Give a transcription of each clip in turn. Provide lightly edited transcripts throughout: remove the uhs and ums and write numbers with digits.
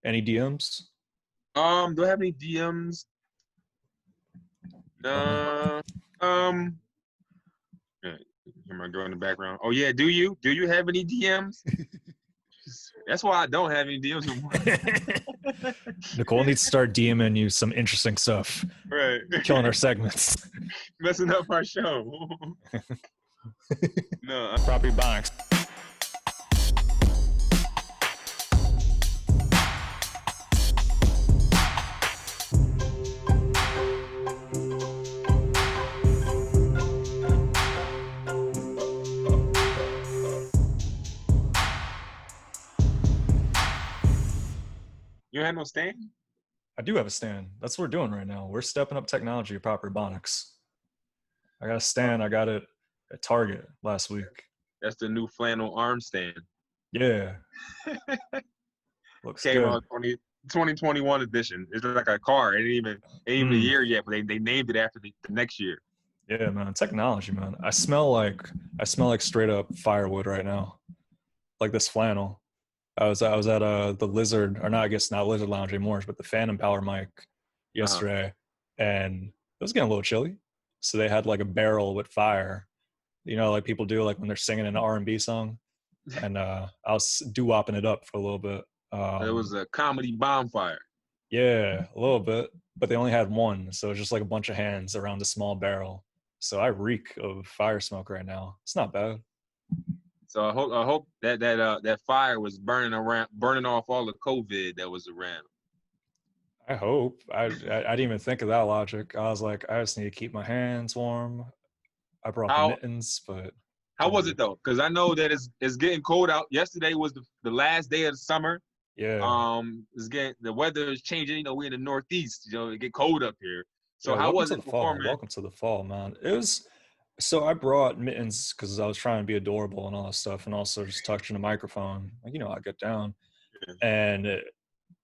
Any DMs? Do I have any DMs? Yeah, hear my girl in the background. Oh yeah, do you have any DMs? That's why I don't have any DMs anymore. Nicole needs to start DMing you some interesting stuff. Right. Killing our segments. Messing up our show. No. Property Ebonics. You had no stand? I do have a stand. That's what we're doing right now. We're stepping up technology at Proper Ebonics. I got a stand. I got it at Target last week. That's the new flannel arm stand. Yeah. Looks Came good. out 2021 edition. It's like a car. It ain't even a year yet, but they named it after the next year. Yeah, man. Technology, man. I smell like straight up firewood right now. Like this flannel. I was at the Lizard, or not, I guess not Lizard Lounge anymore, but the Phantom Power mic yesterday, and it was getting a little chilly. So they had like a barrel with fire, like people do like when they're singing an R&B song, and I was doo-wopping it up for a little bit. It was a comedy bonfire. Yeah, a little bit, but they only had one, so it's just like a bunch of hands around a small barrel. So I reek of fire smoke right now. It's not bad. So I hope that fire was burning off all the COVID that was around. I hope. I didn't even think of that logic. I was like, I just need to keep my hands warm. I brought the mittens, but how was it though? Because I know that it's getting cold out. Yesterday was the last day of the summer. Yeah. The weather is changing. We're in the Northeast. It get cold up here. So how was it performing? Welcome to the fall, man. It was. So I brought mittens because I was trying to be adorable and all that stuff, and also just touching the microphone. Like, I get down, and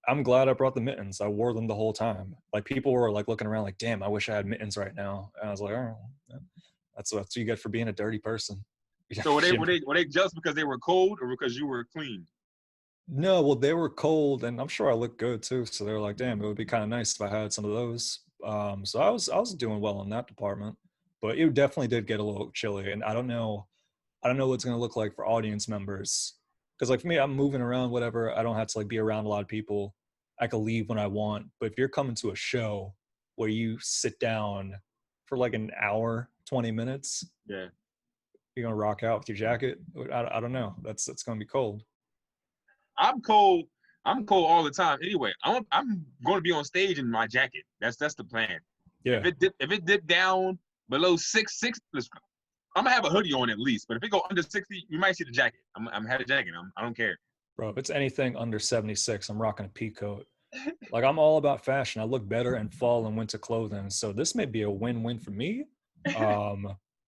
I'm glad I brought the mittens. I wore them the whole time. Like people were like looking around, like, "Damn, I wish I had mittens right now." And I was like, "Oh, that's what you get for being a dirty person." So were they just because they were cold or because you were clean? No, well, they were cold, and I'm sure I looked good too. So they were like, "Damn, it would be kind of nice if I had some of those." So I was doing well in that department. But it definitely did get a little chilly, and I don't know what it's going to look like for audience members. Because like for me, I'm moving around, whatever. I don't have to like be around a lot of people. I can leave when I want. But if you're coming to a show where you sit down for like an hour, 20 minutes, yeah, you're gonna rock out with your jacket. I don't know. That's going to be cold. I'm cold all the time. Anyway, I'm going to be on stage in my jacket. That's the plan. Yeah. If it dipped down below 6, I'm gonna have a hoodie on at least. But if it go under 60, you might see the jacket. I'm have a jacket. I don't care. Bro, if it's anything under 76, I'm rocking a pea coat. Like I'm all about fashion. I look better in fall and winter clothing. So this may be a win-win for me.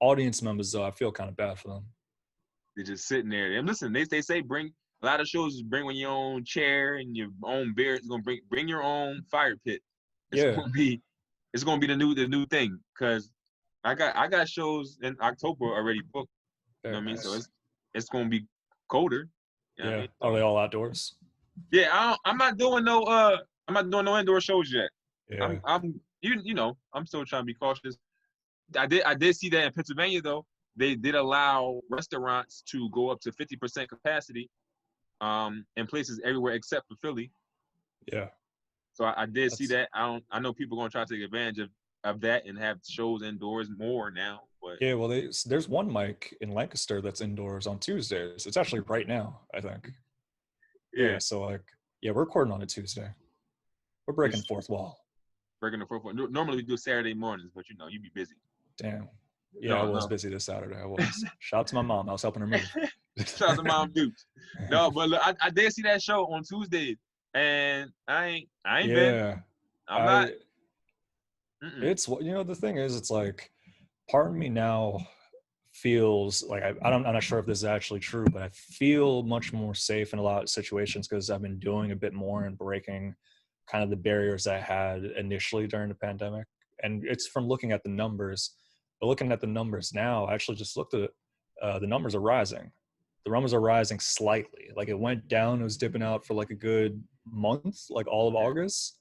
Audience members though, I feel kind of bad for them. They're just sitting there. And listen, they say bring a lot of shows bring your own chair and your own beer. It's gonna bring your own fire pit. It's gonna be the new thing because I got shows in October already booked. You know what I mean? So it's gonna be colder. You know what I mean? Are they all outdoors? Yeah, I'm not doing no indoor shows yet. Yeah. I'm still trying to be cautious. I did see that in Pennsylvania though. They did allow restaurants to go up to 50% capacity in places everywhere except for Philly. Yeah. So I did see that. I know people are gonna try to take advantage of that and have shows indoors more now. But yeah, well, there's one mic in Lancaster that's indoors on Tuesdays. It's actually right now, I think. Yeah. So like, we're recording on a Tuesday. We're breaking the fourth wall. Breaking the fourth wall. Normally we do Saturday mornings, but you'd be busy. Damn. Yeah, I was busy this Saturday. I was. Shout out to my mom. I was helping her move. Shout out to Mom Dukes. No, but look, I did see that show on Tuesdays, and I ain't been. I'm not. It's the thing is, it's like part of me now feels like I'm not sure if this is actually true, but I feel much more safe in a lot of situations because I've been doing a bit more and breaking kind of the barriers I had initially during the pandemic. And it's from looking at the numbers. But looking at the numbers now, I actually just looked at it. The numbers are rising. The numbers are rising slightly. Like it went down, it was dipping out for like a good month, like all of August.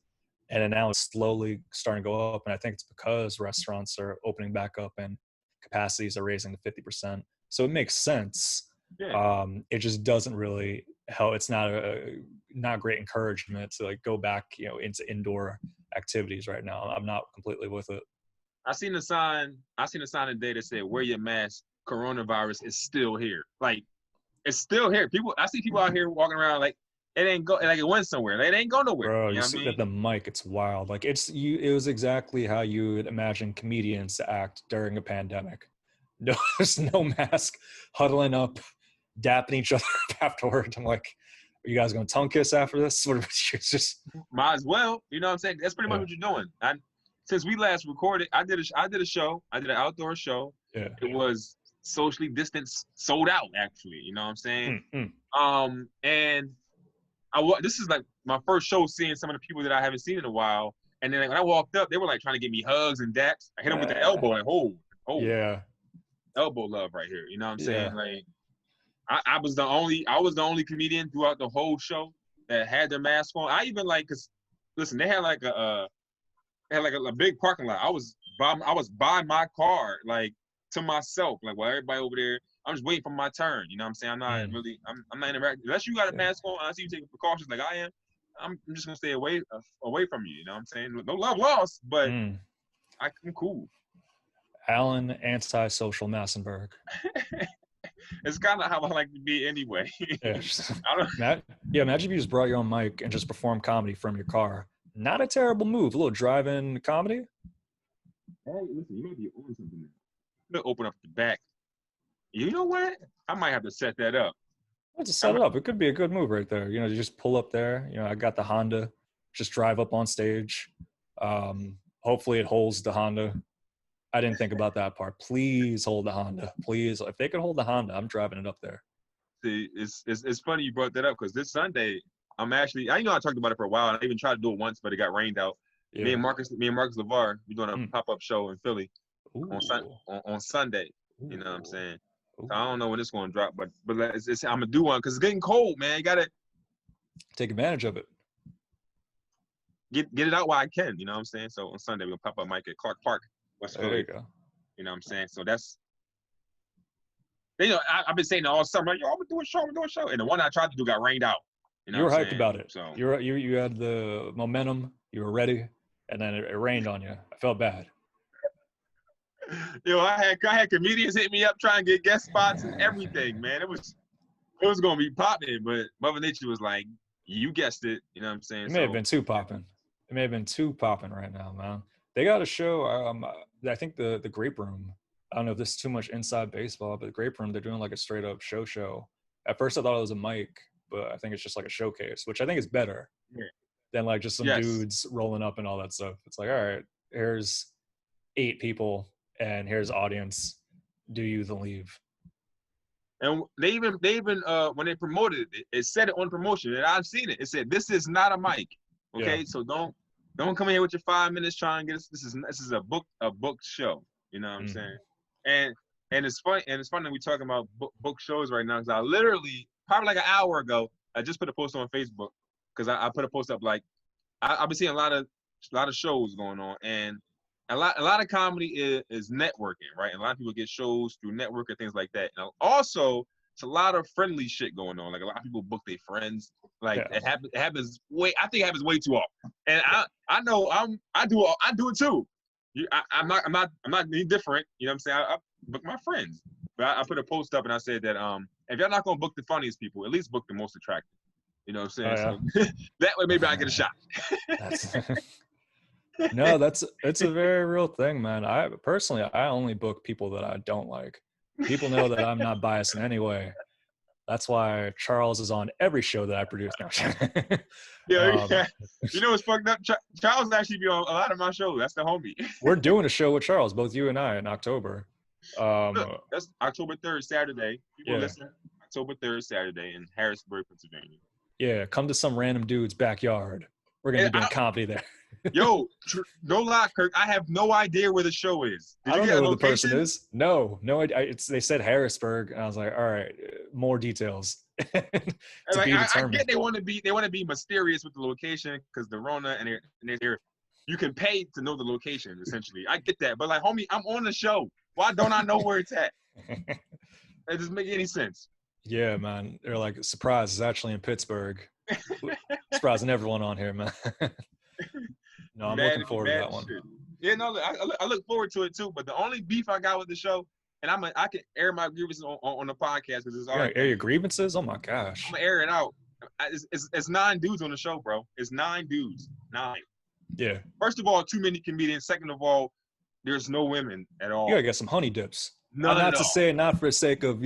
And then now it's slowly starting to go up. And I think it's because restaurants are opening back up and capacities are raising to 50%. So it makes sense. Yeah. It just doesn't really help. It's not great encouragement to like go back, into indoor activities right now. I'm not completely with it. I seen the sign today that said, "Wear your mask. Coronavirus is still here." Like, it's still here. I see people out here walking around like it ain't go, like it went somewhere. Like, it ain't go nowhere. Bro, You you know what I see mean? that the mic, it's wild. Like it was exactly how you would imagine comedians to act during a pandemic. No, there's no mask, huddling up, dapping each other up afterwards. I'm like, are you guys gonna tongue kiss after this? It's just Might as well. You know what I'm saying? That's pretty much yeah, what you're doing. Since we last recorded, I did a show. I did an outdoor show. yeah. It was socially distanced, sold out actually. You know what I'm saying? And this is like my first show seeing some of the people that I haven't seen in a while. And then like, when I walked up, they were like trying to give me hugs and daps. I hit them with the elbow, like, oh, Yeah, elbow love right here. You know what I'm saying? yeah. Like, I was the only comedian throughout the whole show that had their mask on. I even like, cause listen, they had like a big parking lot. I was by my car, like to myself, like while everybody over there. I'm just waiting for my turn. You know what I'm saying? I'm not interacting. Unless you got a mask on, I see you taking precautions like I am. I'm just gonna stay away from you. You know what I'm saying? No love lost, but I'm cool. Alan anti-social Massenberg. It's kind of how I like to be anyway. Yeah, imagine if you just brought your own mic and just perform comedy from your car. Not a terrible move. A little drive-in comedy. Hey, listen, you might be on something now. I'm gonna open up the back. You know what? I might have to set that up. Let's set it up. It could be a good move right there. You just pull up there. I got the Honda. Just drive up on stage. Hopefully it holds the Honda. I didn't think about that part. Please hold the Honda. Please. If they could hold the Honda, I'm driving it up there. See, it's funny you brought that up because this Sunday, I talked about it for a while. And I even tried to do it once, but it got rained out. Yeah. Me and Marcus LeVar, we're doing a pop-up show in Philly on Sunday. You know what I'm saying? So I don't know when it's going to drop, but I'm gonna do one because it's getting cold, man. You gotta take advantage of it. Get it out while I can. You know what I'm saying? So on Sunday we're gonna pop up mic at Clark Park, West Philly. There you go. You know what I'm saying? So that's I've been saying all summer, I'm gonna do a show, and the one I tried to do got rained out. You were hyped about it. So you had the momentum. You were ready, and then it rained on you. I felt bad. I had comedians hit me up trying to get guest spots and everything, man. It was gonna be popping, but Mother Nature was like, you guessed it. You know what I'm saying? It may have been too popping. It may have been too popping right now, man. They got a show. I think the Grape Room. I don't know if this is too much inside baseball, but the Grape Room, they're doing like a straight up show. At first, I thought it was a mic, but I think it's just like a showcase, which I think is better than like just some dudes rolling up and all that stuff. It's like, all right, here's 8 people. And here's audience. Do you the leave? And they even when they promoted it, it said it on promotion, and I've seen it. It said, "This is not a mic." Okay, so don't come in here with your 5 minutes trying to get us. This is a book show. You know what I'm saying? And it's funny that we're talking about book shows right now because I literally probably like an hour ago I just put a post on Facebook because I put a post up like I've been seeing a lot of shows going on and. A lot of comedy is networking, right? And a lot of people get shows through network and things like that. And also, it's a lot of friendly shit going on. Like a lot of people book their friends. Like it happens way. I think it happens way too often. And I know I do it too. I'm not any different. You know what I'm saying? I book my friends. But I put a post up and I said that if y'all not gonna book the funniest people, at least book the most attractive. You know what I'm saying? So that way maybe I get a shot. No, it's a very real thing, man. I personally only book people that I don't like. People know that I'm not biased in any way. That's why Charles is on every show that I produce now. Yeah. You know what's fucked up? Charles actually be on a lot of my shows. That's the homie. We're doing a show with Charles, both you and I, in October. Look, that's October 3rd, Saturday. People listen. October 3rd, Saturday in Harrisburg, Pennsylvania. Yeah, come to some random dude's backyard. We're gonna be doing comedy there. Yo, no lie, Kirk. I have no idea where the show is. I don't know who the person is. No. They said Harrisburg, and I was like, all right, more details. to Like be I determined. get they want to be mysterious with the location because the Rona and they're you can pay to know the location essentially. I get that, but like homie, I'm on the show. Why don't I know where it's at? It doesn't make any sense. Yeah, man. They're like, surprise, it's actually in Pittsburgh. Surprising everyone on here, man. No, I'm looking forward to that one. Shit. Yeah, no, I look forward to it too. But the only beef I got with the show, and I can air my grievances on the podcast because it's You're gonna air your grievances? Oh my gosh. I'm gonna air it out. It's 9 dudes on the show, bro. It's 9 dudes. 9. Yeah. First of all, too many comedians. Second of all, there's no women at all. You gotta get some honey dips. None Not at to all. say, not for the sake of,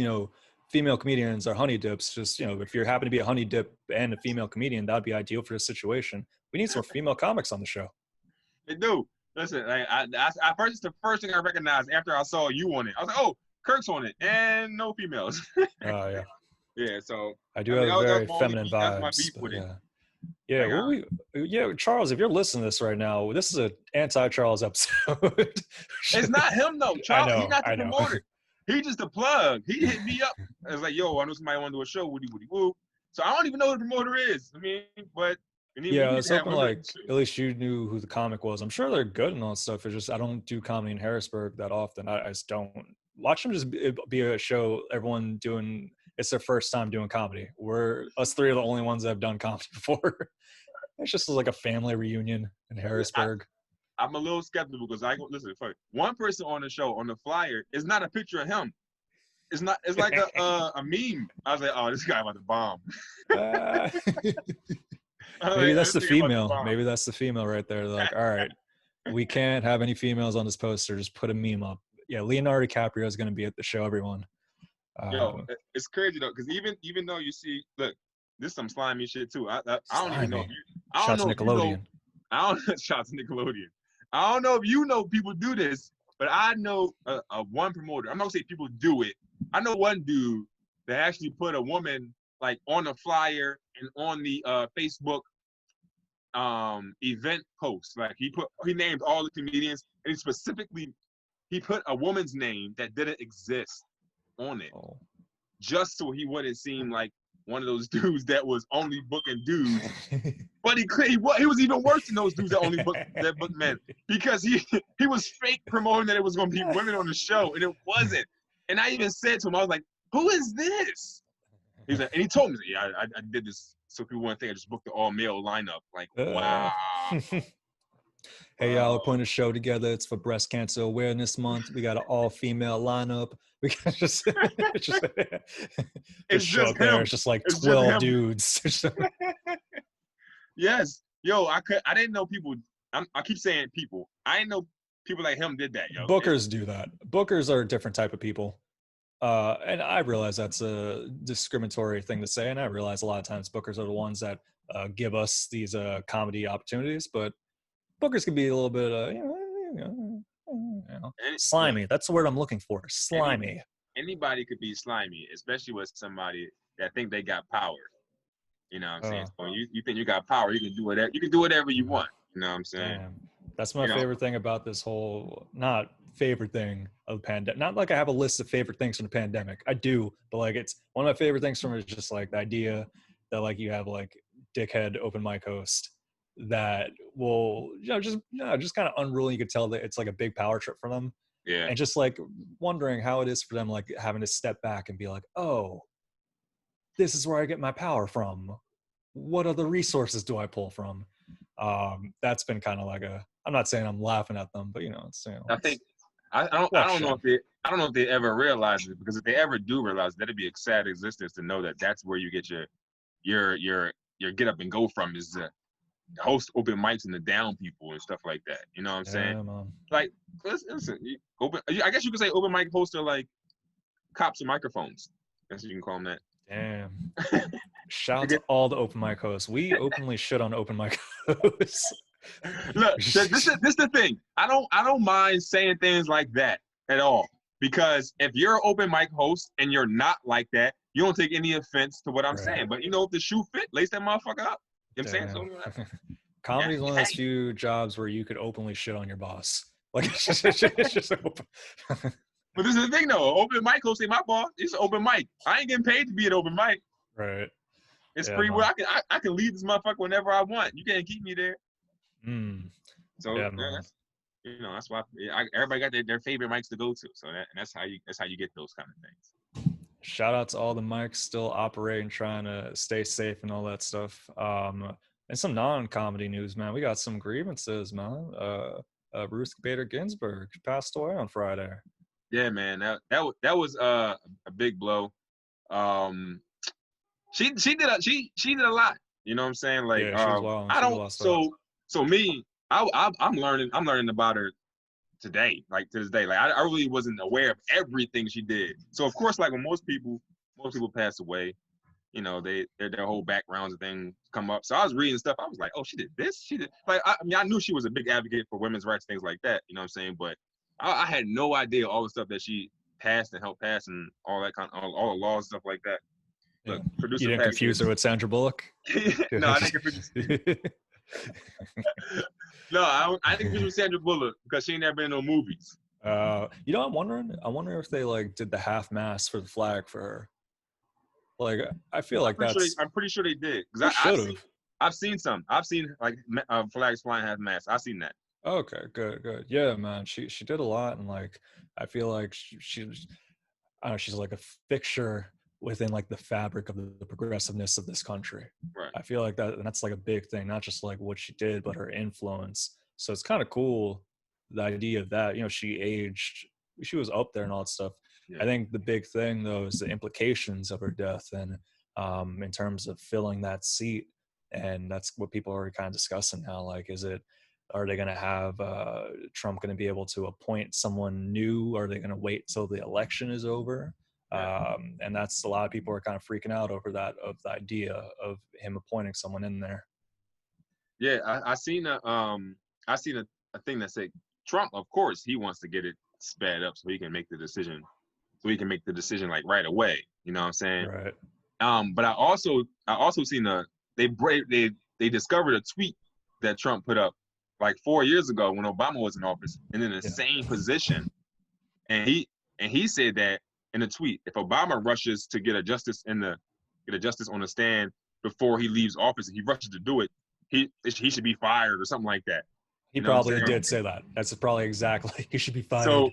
female comedians are honey dips. Just, if you happen to be a honey dip and a female comedian, that'd be ideal for this situation. We need some female comics on the show. They do. Listen, it's the first thing I recognized after I saw you on it. I was like, oh, Kirk's on it, and no females. Yeah. Yeah, so I do have very feminine vibes. That's my beef with it. Yeah, Charles, if you're listening to this right now, this is an anti-Charles episode. It's not him though. Charles, he's not the promoter. Know. He just a plug. He hit me up. I was like, yo, I know somebody want to do a show. Woody woo. So I don't even know who the promoter is. I mean, but yeah, I was hoping like at least you knew who the comic was. I'm sure they're good and all that stuff. It's just I don't do comedy in Harrisburg that often. I just don't watch them. Just be a show. Everyone doing it's their first time doing comedy. Us 3 are the only ones that have done comedy before. It's just like a family reunion in Harrisburg. I'm a little skeptical because listen. One person on the show on the flyer is not a picture of him. It's not. It's like a meme. I was like, oh, this guy about to bomb. Maybe that's the female. Maybe that's the female right there. They're like, all right, we can't have any females on this poster. Just put a meme up. Yeah, Leonardo DiCaprio is going to be at the show, everyone. Yo, it's crazy though, because even though you see, look, this is some slimy shit too. I don't even know. Shout to Nickelodeon. Shout to Nickelodeon. I don't know if you know people do this, but I know one promoter. I'm not gonna say people do it. I know one dude that actually put a woman like on a flyer and on the Facebook event post. Like he named all the comedians, and he put a woman's name that didn't exist on it, just so he wouldn't seem like one of those dudes that was only booking dudes. But he was even worse than those dudes that only book men, because he was fake promoting that it was going to be women on the show, and it wasn't. And I even said to him, I was like, "Who is this?" He's like, and he told me, "Yeah, I did this so people wouldn't think I just booked the all male lineup." Like, wow. Hey, y'all, we're putting a show together. It's for Breast Cancer Awareness Month. We got an all-female lineup. We can just show up there. It's just like 12 dudes. Yes. Yo, I didn't know people. I keep saying people. I didn't know people like him did that, yo. Bookers do that. Bookers are a different type of people. And I realize that's a discriminatory thing to say. And I realize a lot of times bookers are the ones that give us these comedy opportunities. But bookers can be a little bit, slimy. That's the word I'm looking for. Slimy. Anybody could be slimy, especially with somebody that think they got power. You know what I'm saying? So you think you got power, you can do whatever. You can do whatever you want. You know what I'm saying? Damn. That's my favorite thing about this whole, not favorite thing of the pandemic. Not like I have a list of favorite things from the pandemic. I do, but like it's one of my favorite things from it is just like the idea that like you have like dickhead open mic host that will just kind of unruly. You could tell that it's like a big power trip for them. Yeah. And just like wondering how it is for them, like having to step back and be like, oh, this is where I get my power from. What other resources do I pull from? That's been kind of like I'm not saying I'm laughing at them, but it's. I think I don't know if they ever realize it, because if they ever do realize it, that'd be a sad existence to know that that's where you get your get up and go from, is the host open mics and the down people and stuff like that. You know what I'm saying? Man. Like, listen, I guess you could say open mic hosts are like cops and microphones. That's what you can call them that. Damn. Shout out to all the open mic hosts. We openly shit on open mic hosts. Look, this is the thing. I don't mind saying things like that at all, because if you're an open mic host and you're not like that, you don't take any offense to what I'm saying. But if the shoe fit, lace that motherfucker up. You know what I'm saying? So, comedy is one of those few jobs where you could openly shit on your boss. Like it's just open. But this is the thing though. Open mic host, say my boss, it's an open mic. I ain't getting paid to be an open mic. Right. It's Yeah, free will. man. I can leave this motherfucker whenever I want. You can't keep me there. Mm. So Yeah, man. that's that's why everybody got their favorite mics to go to. So that's how you get those kind of things. Shout out to all the mics still operating, trying to stay safe and all that stuff. And some non-comedy news, man. We got some grievances, man. Ruth Bader Ginsburg passed away on Friday. Yeah, man. That was a big blow. She did a lot. You know what I'm saying? Like Yeah, she was wild. I She did a don't lot of stuff. so me I'm learning about her today, like to this day. Like I really wasn't aware of everything she did. So of course, like when most people pass away, their whole backgrounds and things come up. So I was reading stuff. I was like, oh, she did this. She did like I mean I knew she was a big advocate for women's rights, things like that. You know what I'm saying? But I had no idea all the stuff that she passed and helped pass and all that all the laws and stuff like that. Yeah. Look, You producer didn't Pat confuse her with Sandra Bullock? no, I think I think it was Sandra Bullock because she ain't never been in no movies. I'm wondering if they like did the half mast for the flag for her. Like, I feel like I'm pretty sure they did because I've seen some. I've seen like flags flying half mast. I've seen that. Okay, good. Yeah, man, she did a lot, and like I feel like she's I don't know, she's like a fixture within like the fabric of the progressiveness of this country. Right. I feel like that's like a big thing, not just like what she did, but her influence. So it's kind of cool, the idea of that. She aged, she was up there and all that stuff. Yeah. I think the big thing though is the implications of her death, and in terms of filling that seat, and that's what people are kind of discussing now. Like, are they going to have Trump going to be able to appoint someone new? Are they going to wait till the election is over? Yeah. And that's a lot of people are kind of freaking out over that, of the idea of him appointing someone in there. Yeah, I seen a thing that said Trump, of course, he wants to get it sped up so he can make the decision. So he can make the decision like right away. You know what I'm saying? Right. But I also seen they discovered a tweet that Trump put up like 4 years ago when Obama was in office and in the same position. And he said that in a tweet, if Obama rushes to get a justice on the stand before he leaves office and he rushes to do it, he should be fired or something like that. He probably did say that. That's probably exactly. He should be fired. So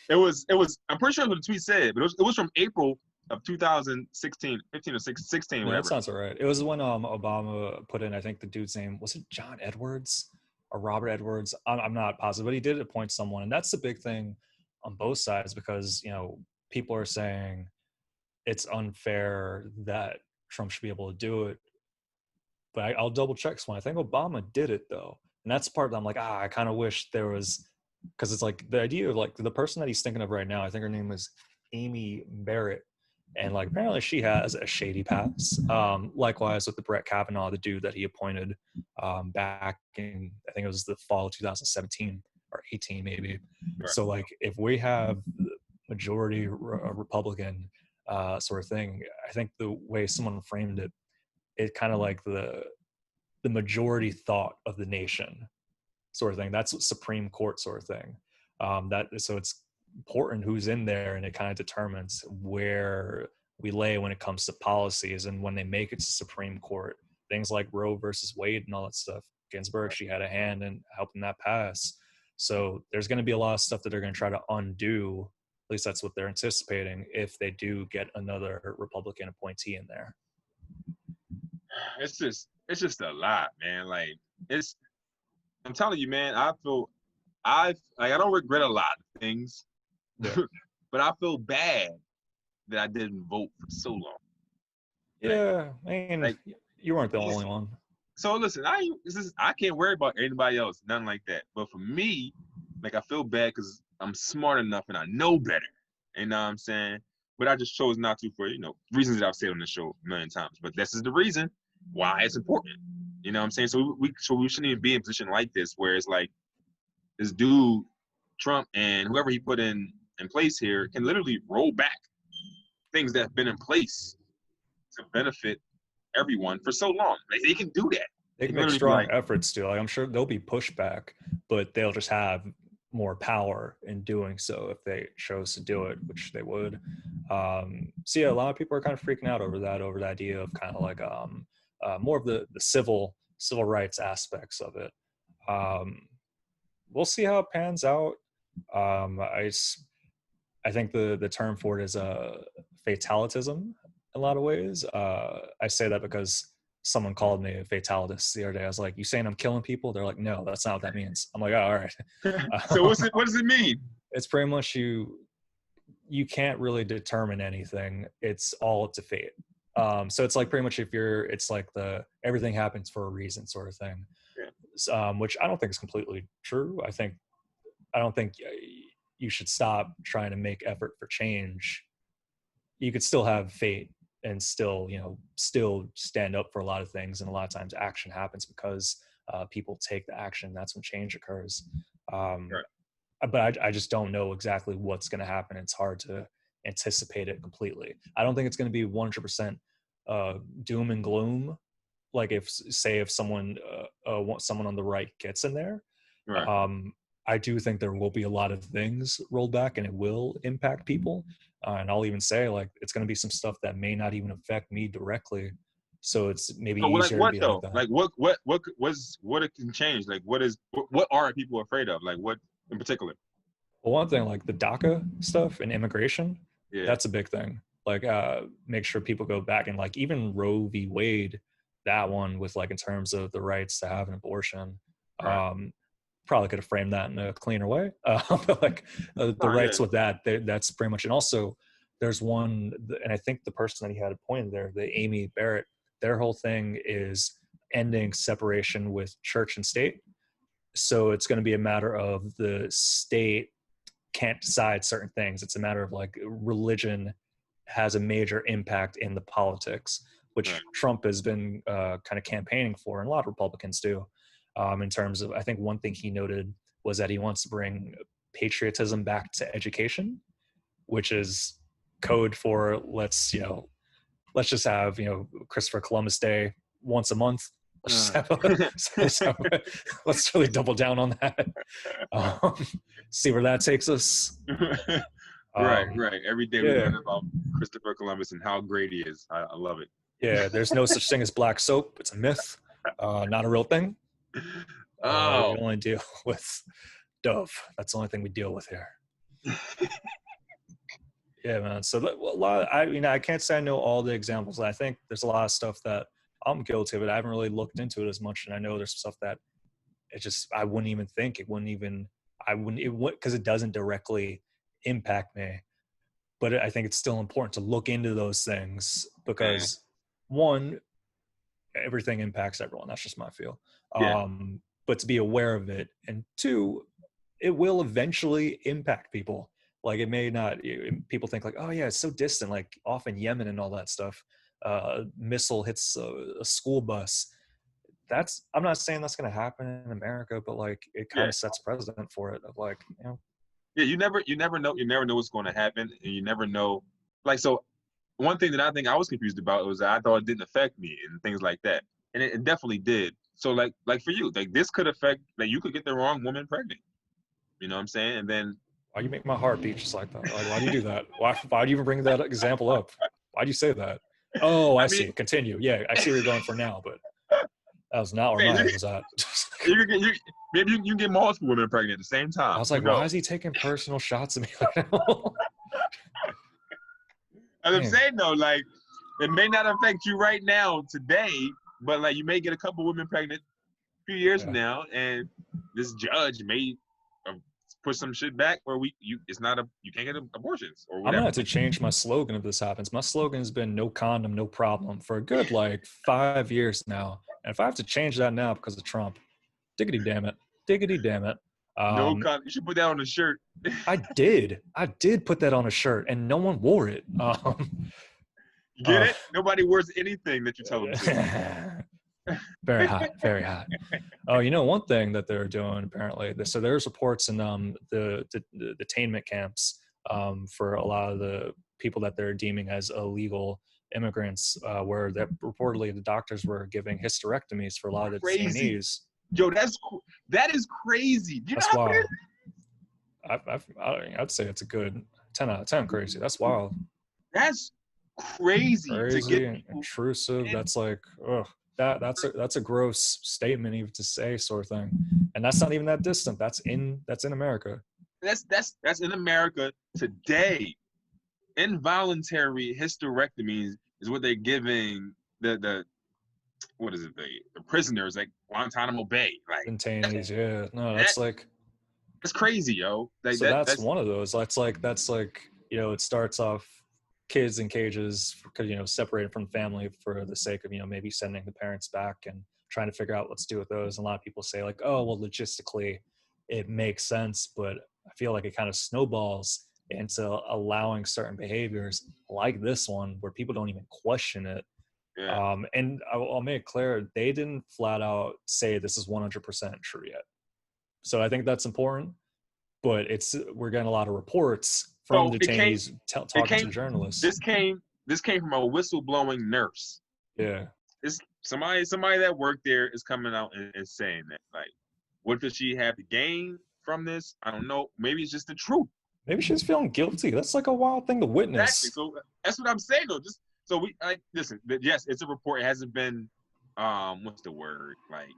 it was I'm pretty sure what the tweet said, but it was from April of 2016, 15 or 16, whatever. That sounds all right. It was when Obama put in, I think the dude's name, was it John Edwards or Robert Edwards? I'm not positive, but he did appoint someone. And that's the big thing on both sides, because, people are saying it's unfair that Trump should be able to do it. But I'll double check this one. I think Obama did it though. And that's the part that I'm like, I kind of wish there was, because it's like the idea of like the person that he's thinking of right now, I think her name is Amy Barrett. And like apparently she has a shady past. Likewise with the Brett Kavanaugh, the dude that he appointed back in, I think it was the fall of 2017 or 18 maybe. Right. So like if we have majority Republican sort of thing, I think the way someone framed it, it kind of like the majority thought of the nation sort of thing. That's Supreme Court sort of thing. So it's important who's in there, and it kind of determines where we lay when it comes to policies. And when they make it to Supreme Court, things like Roe versus Wade and all that stuff, Ginsburg, she had a hand in helping that pass. So there's going to be a lot of stuff that they're going to try to undo. At least that's what they're anticipating if they do get another Republican appointee in there. It's just a lot, man. Like I'm telling you, man, I don't regret a lot of things, yeah. But I feel bad that I didn't vote for so long. Yeah, I mean, like, you weren't the only one. So listen, I can't worry about anybody else, nothing like that. But for me, like I feel bad because I'm smart enough and I know better. You know what I'm saying? But I just chose not to for reasons that I've said on the show a million times. But this is the reason why it's important. You know what I'm saying? So we shouldn't even be in a position like this where it's like this dude, Trump, and whoever he put in place here can literally roll back things that have been in place to benefit everyone for so long. Like, they can do that. They can make strong efforts to. Like, I'm sure there'll be pushback, but they'll just have more power in doing so if they chose to do it, which they would. So yeah, a lot of people are kind of freaking out over the idea of kind of like more of the civil rights aspects of it. We'll see how it pans out. I think the term for it is fatalitism in a lot of ways. I say that because someone called me a fatalist the other day. I was like, "You saying I'm killing people?" They're like, "No, that's not what that means." I'm like, "Oh, all right." So what does it mean? It's pretty much you can't really determine anything. It's all up to fate. So it's like pretty much it's like everything happens for a reason sort of thing, which I don't think is completely true. I don't think you should stop trying to make effort for change. You could still have fate and still stand up for a lot of things. And a lot of times action happens because people take the action. That's when change occurs. Right. But I just don't know exactly what's going to happen. It's hard to anticipate it completely. I don't think it's going to be 100% doom and gloom. Like if someone on the right gets in there, Right. I do think there will be a lot of things rolled back and it will impact people. And I'll even say like, it's going to be some stuff that may not even affect me directly. So it's maybe But like easier to what be though? like that. Like what it can change? Like what are people afraid of? Like what in particular? Well, one thing like the DACA stuff and immigration, Yeah. that's a big thing. Like make sure people go back and like even Roe v. Wade, that one with like in terms of the rights to have an abortion. Right. Probably could have framed that in a cleaner way. But like the rights with that's pretty much. And also there's one, and I think the person that he had appointed there, the Amy Barrett, their whole thing is ending separation with church and state. So it's going to be a matter of the state can't decide certain things. It's a matter of like religion has a major impact in the politics, which Right. Trump has been kind of campaigning for, and a lot of Republicans do. In terms of, I think one thing he noted was that he wants to bring patriotism back to education, which is code for let's just have Christopher Columbus Day once a month. Let's just have so let's really double down on that. See where that takes us. Right. Every day we Yeah. learn about Christopher Columbus and how great he is. I love it. Yeah, there's no such thing as black soap. It's a myth, not a real thing. We only deal with Dove. That's the only thing we deal with here. Yeah, man. So a lot. I can't say I know all the examples. I think there's a lot of stuff that I'm guilty of it. I haven't really looked into it as much, and I know there's stuff that I wouldn't even think. It wouldn't even. I wouldn't. It would because it doesn't directly impact me. But I think it's still important to look into those things because one, everything impacts everyone. That's just my feel. But to be aware of it, and two, it will eventually impact people. Like it may not. People think like, oh yeah, it's so distant. Like off in Yemen and all that stuff, missile hits a school bus. I'm not saying that's going to happen in America, but like it kind of sets precedent for it. Of like, Yeah, you never know what's going to happen, and you never know. Like so, one thing that I think I was confused about was that I thought it didn't affect me and things like that, and it definitely did. So like for you, like this could affect. Like you could get the wrong woman pregnant. You know what I'm saying? And then why do you make my heart beat just like that? Like, why do you do that? Why do you even bring that example up? Why do you say that? Oh, I see. Continue. Yeah, I see where you're going for now, but that was not where my head was at. Maybe you can get multiple women pregnant at the same time. I was like, why is he taking personal shots at me right now? As I'm saying though, like it may not affect you right now today, but like you may get a couple women pregnant a few years from now, and this judge may push some shit back where you can't get abortions or whatever. I'm gonna have to change my slogan if this happens. My slogan has been "No condom, no problem" for a good like 5 years now, and if I have to change that now because of Trump, diggity damn it. No condom. You should put that on a shirt. I did put that on a shirt, and no one wore it. You get it? Nobody wears anything that you tell them to. Very hot. Oh, one thing that they're doing apparently. So there's reports in the detainment camps for a lot of the people that they're deeming as illegal immigrants, where that reportedly the doctors were giving hysterectomies for a lot of the detainees. Yo, that is crazy. That's wild. I'd say it's a good 10 out of 10 crazy. That's wild. That's crazy to Crazy get and people intrusive. in. That's like, ugh, that's a gross statement even to say, sort of thing. And that's not even that distant. That's in America. That's in America today. Involuntary hysterectomies is what they're giving the what is it, the prisoners like Guantanamo Bay. Like Detainees, yeah. No, that, that's like, that's crazy, yo. Like so that's that's one of those. That's like, it starts off kids in cages because, separated from family for the sake of, maybe sending the parents back and trying to figure out what to do with those. And a lot of people say like, oh, well, logistically it makes sense, but I feel like it kind of snowballs into allowing certain behaviors like this one where people don't even question it. yeah. And I'll make it clear, they didn't flat out say this is 100% true yet. So I think that's important, but we're getting a lot of reports from So it came detainees it talking came to journalists. this came from a whistleblowing nurse. Yeah. It's somebody that worked there is coming out and saying that. Like, what does she have to gain from this? I don't know. Maybe it's just the truth. Maybe she's feeling guilty. That's like a wild thing to Exactly. witness. So that's what I'm saying though. Just so we like listen. Yes, it's a report. It hasn't been what's the word, like,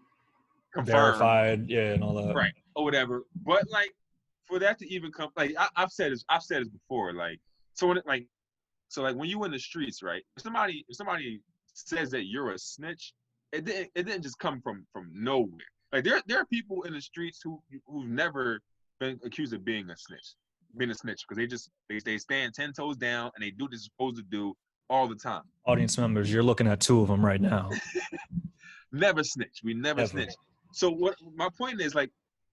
confirmed, Verified, yeah, and all that. right, or whatever. But like for that to even come, like I've said this before. Like so when like when you in the streets, right? If somebody says that you're a snitch, it didn't just come from nowhere. Like there are people in the streets who've never been accused of being a snitch because they stand 10 toes down and they do what they're supposed to do all the time. Audience members, you're looking at two of them right now. Never snitch. We never Ever. snitch. So what my point is, like,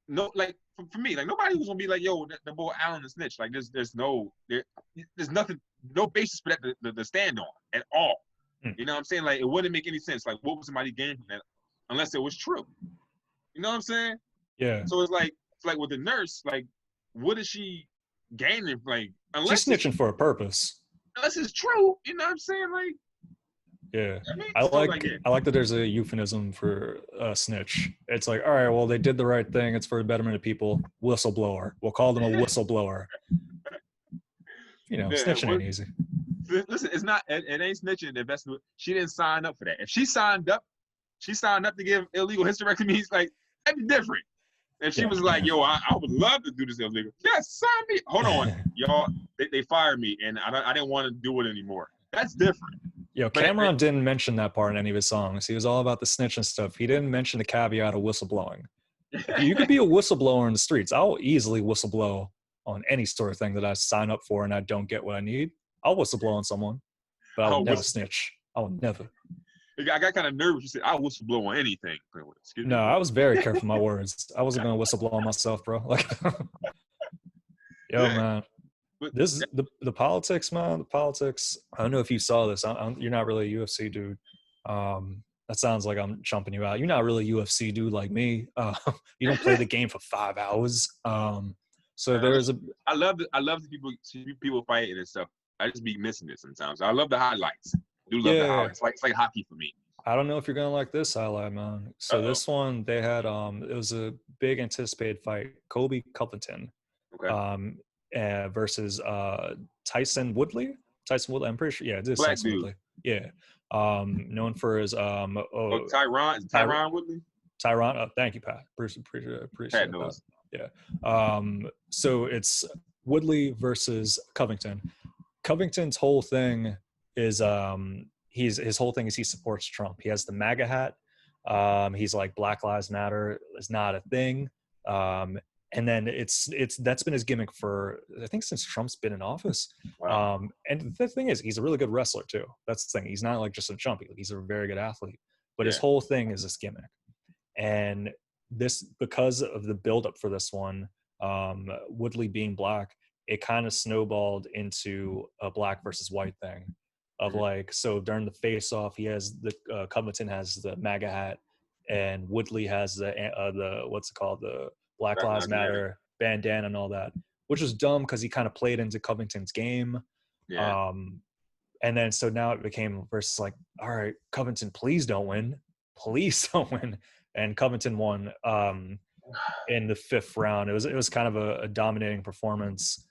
no, like for me, like nobody was gonna be like, yo, the boy Allen is snitch. Like there's nothing, no basis for that to stand on at all. You know what I'm saying? Like it wouldn't make any sense. Like what was somebody gaining from that unless it was true? You know what I'm saying? Yeah. So it's like with the nurse, like what is she gaining? Like She's snitching for a purpose. Unless it's true, you know what I'm saying? Like, yeah, I mean, I so like yeah. I like that there's a euphemism for snitch. It's like, all right, well, they did the right thing. It's for the betterment of people. Whistleblower. We'll call them a whistleblower. Snitching ain't easy. Listen, it's not. It ain't snitching. Investment. She didn't sign up for that. If she signed up to give illegal hysterectomies. Like that'd be different. If she was like, yo, I would love to do this illegal. Yes, sign me. Hold on, y'all. They fired me, and I didn't want to do it anymore. That's different. Yo, Cameron didn't mention that part in any of his songs. He was all about the snitch and stuff. He didn't mention the caveat of whistleblowing. You could be a whistleblower in the streets. I'll easily whistleblow on any sort of thing that I sign up for and I don't get what I need. I'll whistleblow on someone, but I will never snitch. I will never. I got kind of nervous. You said I whistleblow on anything. Excuse me. No, I was very careful with my words. I wasn't gonna whistleblow on myself, bro. Like, yo, man. This is the politics, man. The politics. I don't know if you saw this. You're not really a UFC dude. That sounds like I'm chumping you out. You're not really a UFC dude like me. You don't play the game for 5 hours. So there's I love the people fighting and stuff. I just be missing it sometimes. I love the highlights. I do love the highlights. It's like hockey for me. I don't know if you're gonna like this highlight, man. So this one, they had it was a big anticipated fight. Kobe Covington. Okay. Versus Tyson Woodley. I'm pretty sure. Yeah, it is Black Tyson dude. Woodley. Yeah. Known for his Tyron Woodley. Tyron. Thank you, Pat. Appreciate that. Yeah. So it's Woodley versus Covington. Covington's whole thing is his whole thing is he supports Trump. He has the MAGA hat. He's like Black Lives Matter is not a thing. And then that's been his gimmick for, I think, since Trump's been in office. Wow. And the thing is, he's a really good wrestler too. That's the thing. He's not like just a chump. He's a very good athlete. But his whole thing is this gimmick. And this, because of the buildup for this one, Woodley being black, it kind of snowballed into a black versus white thing. Of like, so during the face-off, he has the Covington has the MAGA hat, and Woodley has the what's it called, the Black Lives Matter bandana and all that, which was dumb because he kind of played into Covington's game. Yeah. And then so now it became versus like, all right, Covington, please don't win. And Covington won in the 5th round. It was kind of a dominating performance.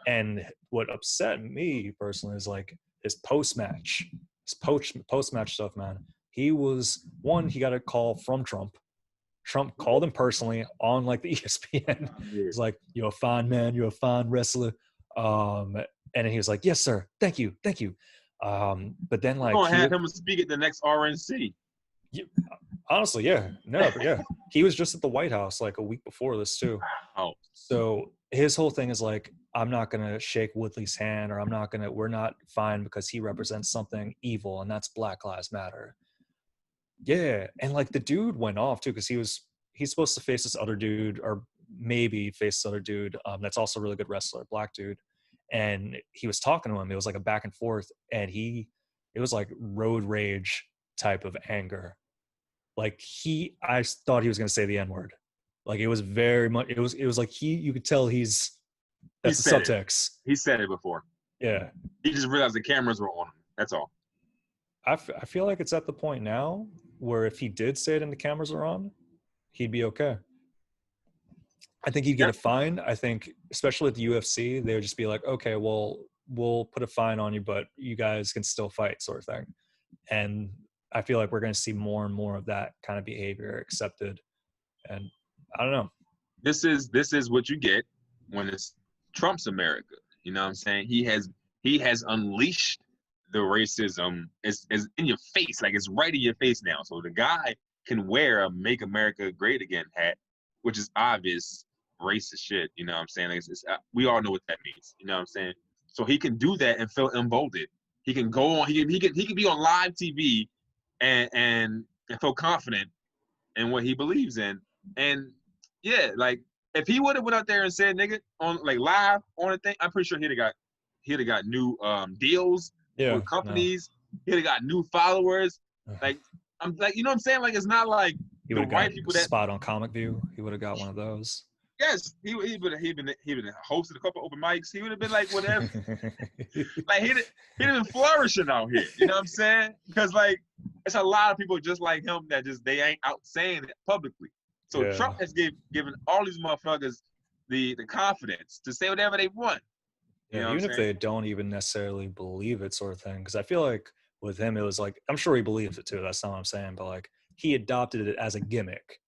And what upset me personally is like his post-match stuff, man. He got a call from Trump. Trump called him personally on like the ESPN. He's like, "You're a fine man. You're a fine wrestler." And he was like, "Yes, sir. Thank you. But then like, we're gonna have him speak at the next RNC. Honestly, yeah. No, but yeah. He was just at the White House like a week before this too. Oh. So his whole thing is like, I'm not gonna shake Woodley's hand, or we're not fine because he represents something evil, and that's Black Lives Matter. Yeah. And like the dude went off too, because he's supposed to face this other dude, or maybe face this other dude that's also a really good wrestler, black dude. And he was talking to him. It was like a back and forth, and it was like road rage type of anger. Like I thought he was gonna say the N-word. Like it was very much. It was like you could tell that's the subtext. He said it before. Yeah. He just realized the cameras were on him. That's all. I feel like it's at the point now where if he did say it and the cameras are on, he'd be okay. I think he'd get a fine. I think, especially at the UFC, they would just be like, okay, well, we'll put a fine on you, but you guys can still fight, sort of thing. And I feel like we're going to see more and more of that kind of behavior accepted. And I don't know. This is what you get when it's Trump's America. You know what I'm saying? He has unleashed the racism. Is in your face, like it's right in your face now. So the guy can wear a "Make America Great Again" hat, which is obvious racist shit. You know what I'm saying? Like we all know what that means. You know what I'm saying? So he can do that and feel emboldened. He can go on. He can be on live TV and feel confident in what he believes in. And yeah, like if he would have went out there and said "nigga" on like live on a thing, I'm pretty sure he'd have got new deals with companies. No. He'd have got new followers. Like I'm like, you know what I'm saying? Like it's not like he would have got people spot on Comic View. He would have got one of those. Yes, he would have hosted a couple open mics. He would have been like whatever. Like he'd have been flourishing out here. You know what I'm saying? Because like it's a lot of people just like him that they ain't out saying it publicly. So Trump has given all these motherfuckers the confidence to say whatever they want. Yeah, even if they don't even necessarily believe it, sort of thing. Because I feel like with him, it was like, I'm sure he believes it too. That's not what I'm saying. But like he adopted it as a gimmick.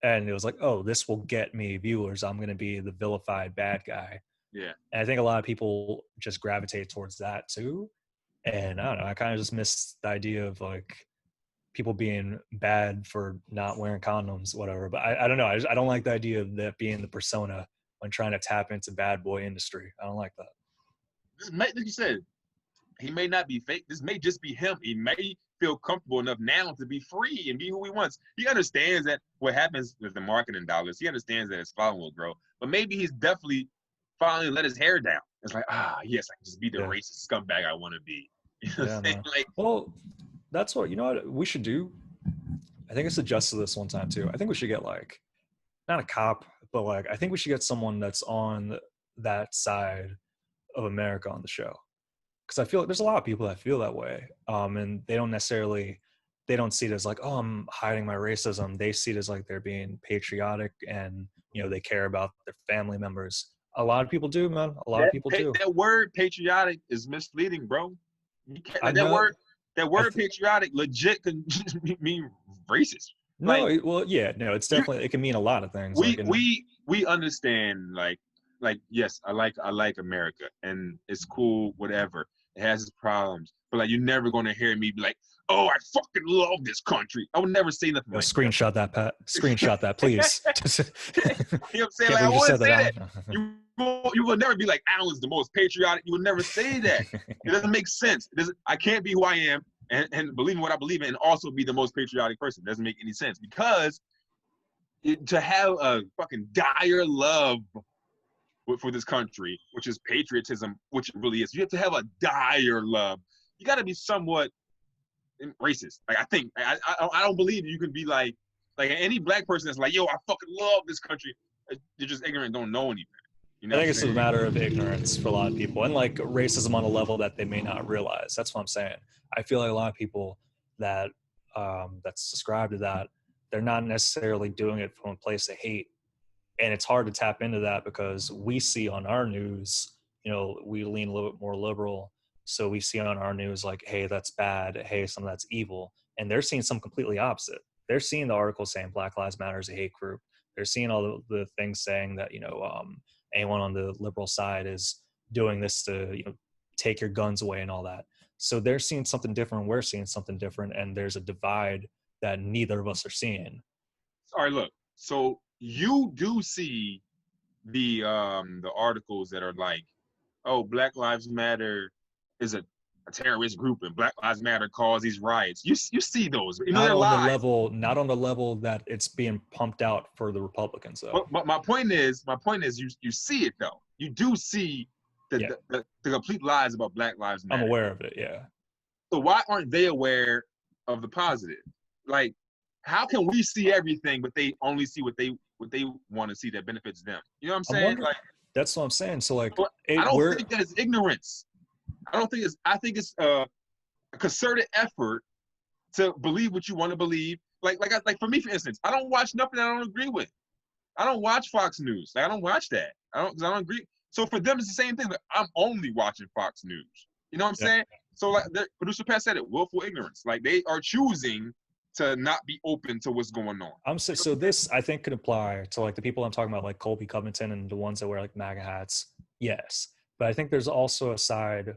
And it was like, oh, this will get me viewers. I'm going to be the vilified bad guy. Yeah. And I think a lot of people just gravitate towards that too. And I don't know, I kind of just miss the idea of like people being bad for not wearing condoms, whatever. But I don't know. I don't like the idea of that being the persona when trying to tap into bad boy industry. I don't like that. Like you said, he may not be fake. This may just be him. He may feel comfortable enough now to be free and be who he wants. He understands that what happens with the marketing dollars, he understands that his following will grow. But maybe he's definitely finally let his hair down. It's like, yes, I can just be the racist scumbag I want to be. You know what I'm saying? Like, well, that's what, you know what we should do? I think I suggested this one time too. I think we should get like, not a cop, but like, I think we should get someone that's on that side of America on the show. Because I feel like there's a lot of people that feel that way. And they don't see it as like, oh, I'm hiding my racism. They see it as like they're being patriotic and, you know, they care about their family members. A lot of people do, man. A lot of people do. That word patriotic is misleading, bro. That word patriotic legit can mean racist. No, like, well, yeah, no, it's definitely, it can mean a lot of things. We understand, like, yes, I like America and it's cool, whatever. It has its problems, but like you're never gonna hear me be like, "Oh, I fucking love this country." I would never say nothing. Like screenshot that, Pat. Screenshot that, please. You know what I'm saying? Like, I wouldn't say that. You will never be like, "Alan's the most patriotic." You would never say that. It doesn't make sense. I can't be who I am and believe in what I believe in and also be the most patriotic person. It doesn't make any sense because to have a fucking dire love for this country, which is patriotism, which it really is. You have to have a dire love. You got to be somewhat racist. Like I don't believe you can be like any black person that's like, yo, I fucking love this country. You're just ignorant, don't know anything. You know I think it's a matter of ignorance for a lot of people and like racism on a level that they may not realize. That's what I'm saying. I feel like a lot of people that that subscribe to that, they're not necessarily doing it from a place of hate. And it's hard to tap into that because we see on our news, you know, we lean a little bit more liberal. So we see on our news like, hey, that's bad. Hey, some of that's evil. And they're seeing some completely opposite. They're seeing the article saying Black Lives Matter is a hate group. They're seeing all the things saying that, you know, anyone on the liberal side is doing this to, you know, take your guns away and all that. So they're seeing something different. We're seeing something different. And there's a divide that neither of us are seeing. All right, look. So you do see the articles that are like, oh, Black Lives Matter is a terrorist group and Black Lives Matter caused these riots. You see those. You know, Not they're on the lies. level, not on the level that it's being pumped out for the Republicans, though. But my point is, you see it though. You do see Yeah. the complete lies about Black Lives Matter. I'm aware of it. Yeah. So why aren't they aware of the positive? Like, how can we see everything, but they only see what they want to see that benefits them? You know what I'm saying? Like, that's what I'm saying. So like, I don't think that it's ignorance. I don't think it's. I think it's a concerted effort to believe what you want to believe. Like for me, for instance, I don't watch nothing I don't agree with. I don't watch Fox News. Like, I don't watch that. I don't agree. So for them, it's the same thing. Like, I'm only watching Fox News. You know what I'm saying? So like, producer Pat said it, willful ignorance. Like, they are choosing to not be open to what's going on. So this, I think, could apply to like the people I'm talking about, like Colby Covington and the ones that wear like MAGA hats. Yes. But I think there's also a side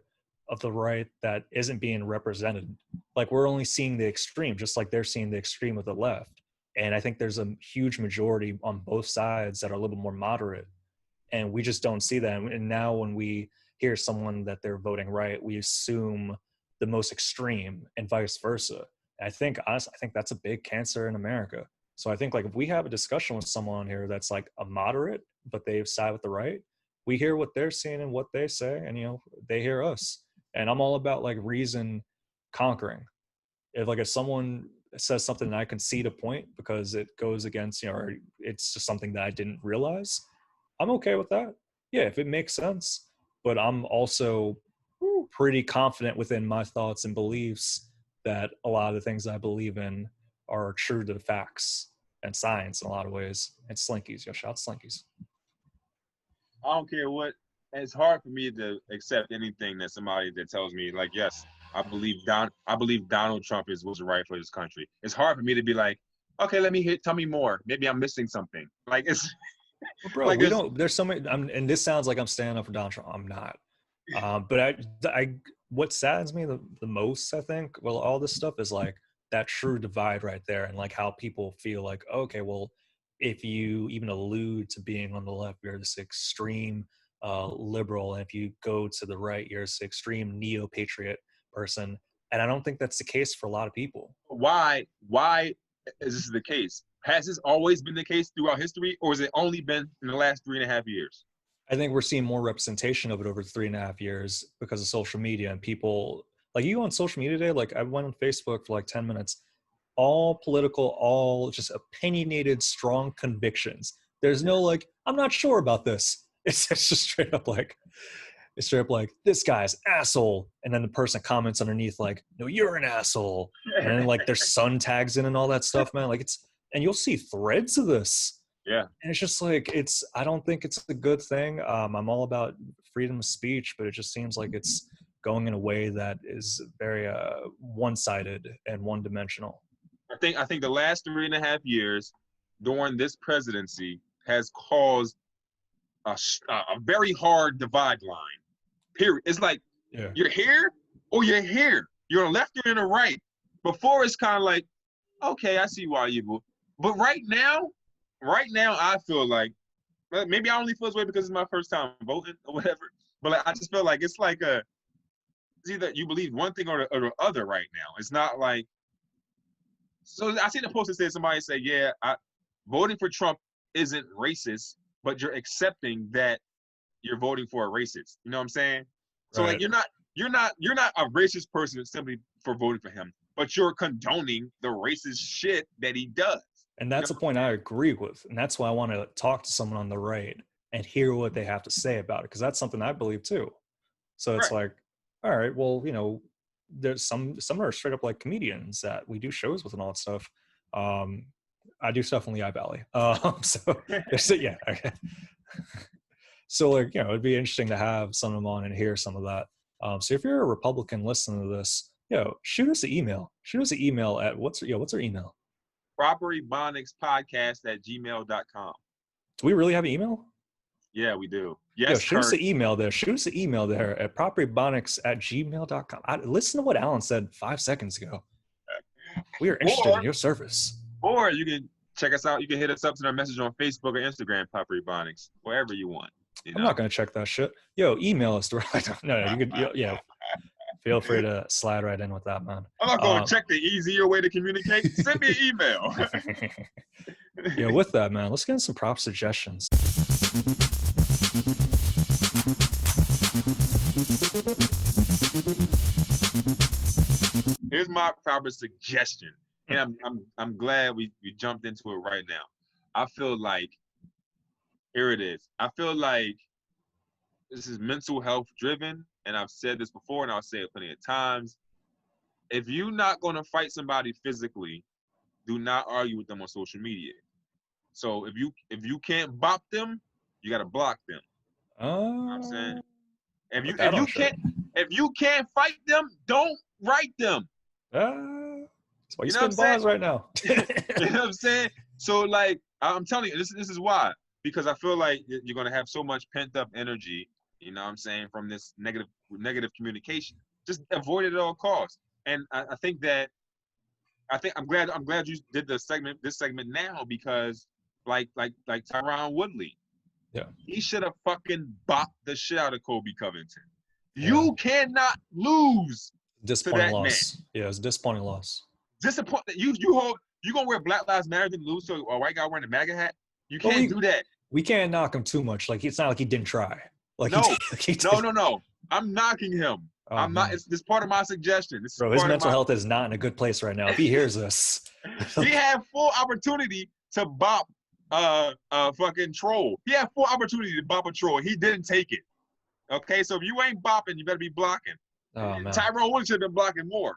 of the right that isn't being represented. Like, we're only seeing the extreme, just like they're seeing the extreme of the left. And I think there's a huge majority on both sides that are a little more moderate. And we just don't see that. And now when we hear someone that they're voting right, we assume the most extreme and vice versa. And I think, honestly, I think that's a big cancer in America. So I think like if we have a discussion with someone here that's like a moderate, but they side with the right, we hear what they're seeing and what they say, and, you know, they hear us. And I'm all about like reason conquering. If someone says something and I can see the point because it goes against, you know, or it's just something that I didn't realize, I'm okay with that. Yeah, if it makes sense. But I'm also pretty confident within my thoughts and beliefs that a lot of the things I believe in are true to the facts and science in a lot of ways. And Slinkies, yo, shout out Slinkies. I don't care what. It's hard for me to accept anything that somebody that tells me like, yes, I believe Donald Trump was right for this country. It's hard for me to be like, okay, tell me more. Maybe I'm missing something. Like, it's well, bro, like, there's so many, and this sounds like I'm standing up for Donald Trump. I'm not. But what saddens me the most, I think, well, all this stuff is like that true divide right there, and like how people feel like, okay, well, if you even allude to being on the left, you're this extreme liberal, and if you go to the right, you're this extreme neo-patriot person. And I don't think that's the case for a lot of people. Why is this the case? Has this always been the case throughout history, or has it only been in the last 3.5 years? I think we're seeing more representation of it over 3.5 years because of social media, and people like you on social media today. Like, I went on Facebook for like 10 minutes, all political, all just opinionated, strong convictions. There's no like, I'm not sure about this. It's just straight up like, this guy's asshole. And then the person comments underneath like, no, you're an asshole. And then like their son tags in and all that stuff, man. Like, and you'll see threads of this. Yeah. And it's just like, I don't think it's a good thing. I'm all about freedom of speech, but it just seems like it's going in a way that is very one-sided and one-dimensional. I think the last 3.5 years during this presidency has caused a very hard divide line. Period. It's like, you're here or you're here. You're on the left or on the right. Before, it's kind of like, okay, I see why you move. But right now, I feel like, maybe I only feel this way because it's my first time voting or whatever. But like, I just feel like it's either you believe one thing or the other right now. It's not like. So I seen a post that said, somebody say, yeah, voting for Trump isn't racist, but you're accepting that you're voting for a racist. You know what I'm saying? So like, you're not a racist person simply for voting for him, but you're condoning the racist shit that he does. And that's a point I agree with. And that's why I want to talk to someone on the right and hear what they have to say about it, because that's something I believe too. So it's like, all right, well, you know, there's some are straight up like comedians that we do shows with and all that stuff. I do stuff in Lehigh Valley. So yeah. Okay. So like, it'd be interesting to have some of them on and hear some of that. So if you're a Republican listening to this, shoot us an email. Shoot us an email at what's our email? PropertyBonicspodcast@gmail.com. Do we really have an email? Yeah, we do. Yes, shoot us an email there. Shoot us an email there at propertybonics@gmail.com. Listen to what Alan said 5 seconds ago. We are interested in your service. Or you can check us out. You can hit us up to our message on Facebook or Instagram, Property Bonics, wherever you want. I'm not going to check that shit. Email us. No, you could, feel free to slide right in with that, man. I'm not going to check the easier way to communicate. Send me an email. With that, man, let's get in some prop suggestions. Here's my proper suggestion, and I'm glad we jumped into it right now. I feel like here it is. I feel like this is mental health driven, and I've said this before, and I'll say it plenty of times. If you're not going to fight somebody physically, do not argue with them on social media. So if you can't bop them, you got to block them. You know what I'm saying? If you can't fight them, don't write them. That's why you're spitting bars right now. You know what I'm saying? So like I'm telling you, this is why. Because I feel like you're gonna have so much pent up energy, you know what I'm saying, from this negative communication. Just avoid it at all costs. And I think I'm glad you did this segment now, because like Tyron Woodley. Yeah. He should have fucking bopped the shit out of Kobe Covington. Yeah. You cannot lose. Disappointing loss. Man. Yeah, it's a disappointing loss. Disappointing. You gonna wear Black Lives Matter and lose to a white guy wearing a MAGA hat? You can't do that. We can't knock him too much. Like, it's not like he didn't try. Like, no. I'm knocking him. I'm not. It's this part of my suggestion. This Bro, his mental health is not in a good place right now. If he hears this, he had full opportunity to bop fucking troll. He had full opportunity to bop a troll. He didn't take it. Okay, so if you ain't bopping, you better be blocking. Oh, man. Tyrone Wood should have been blocking more.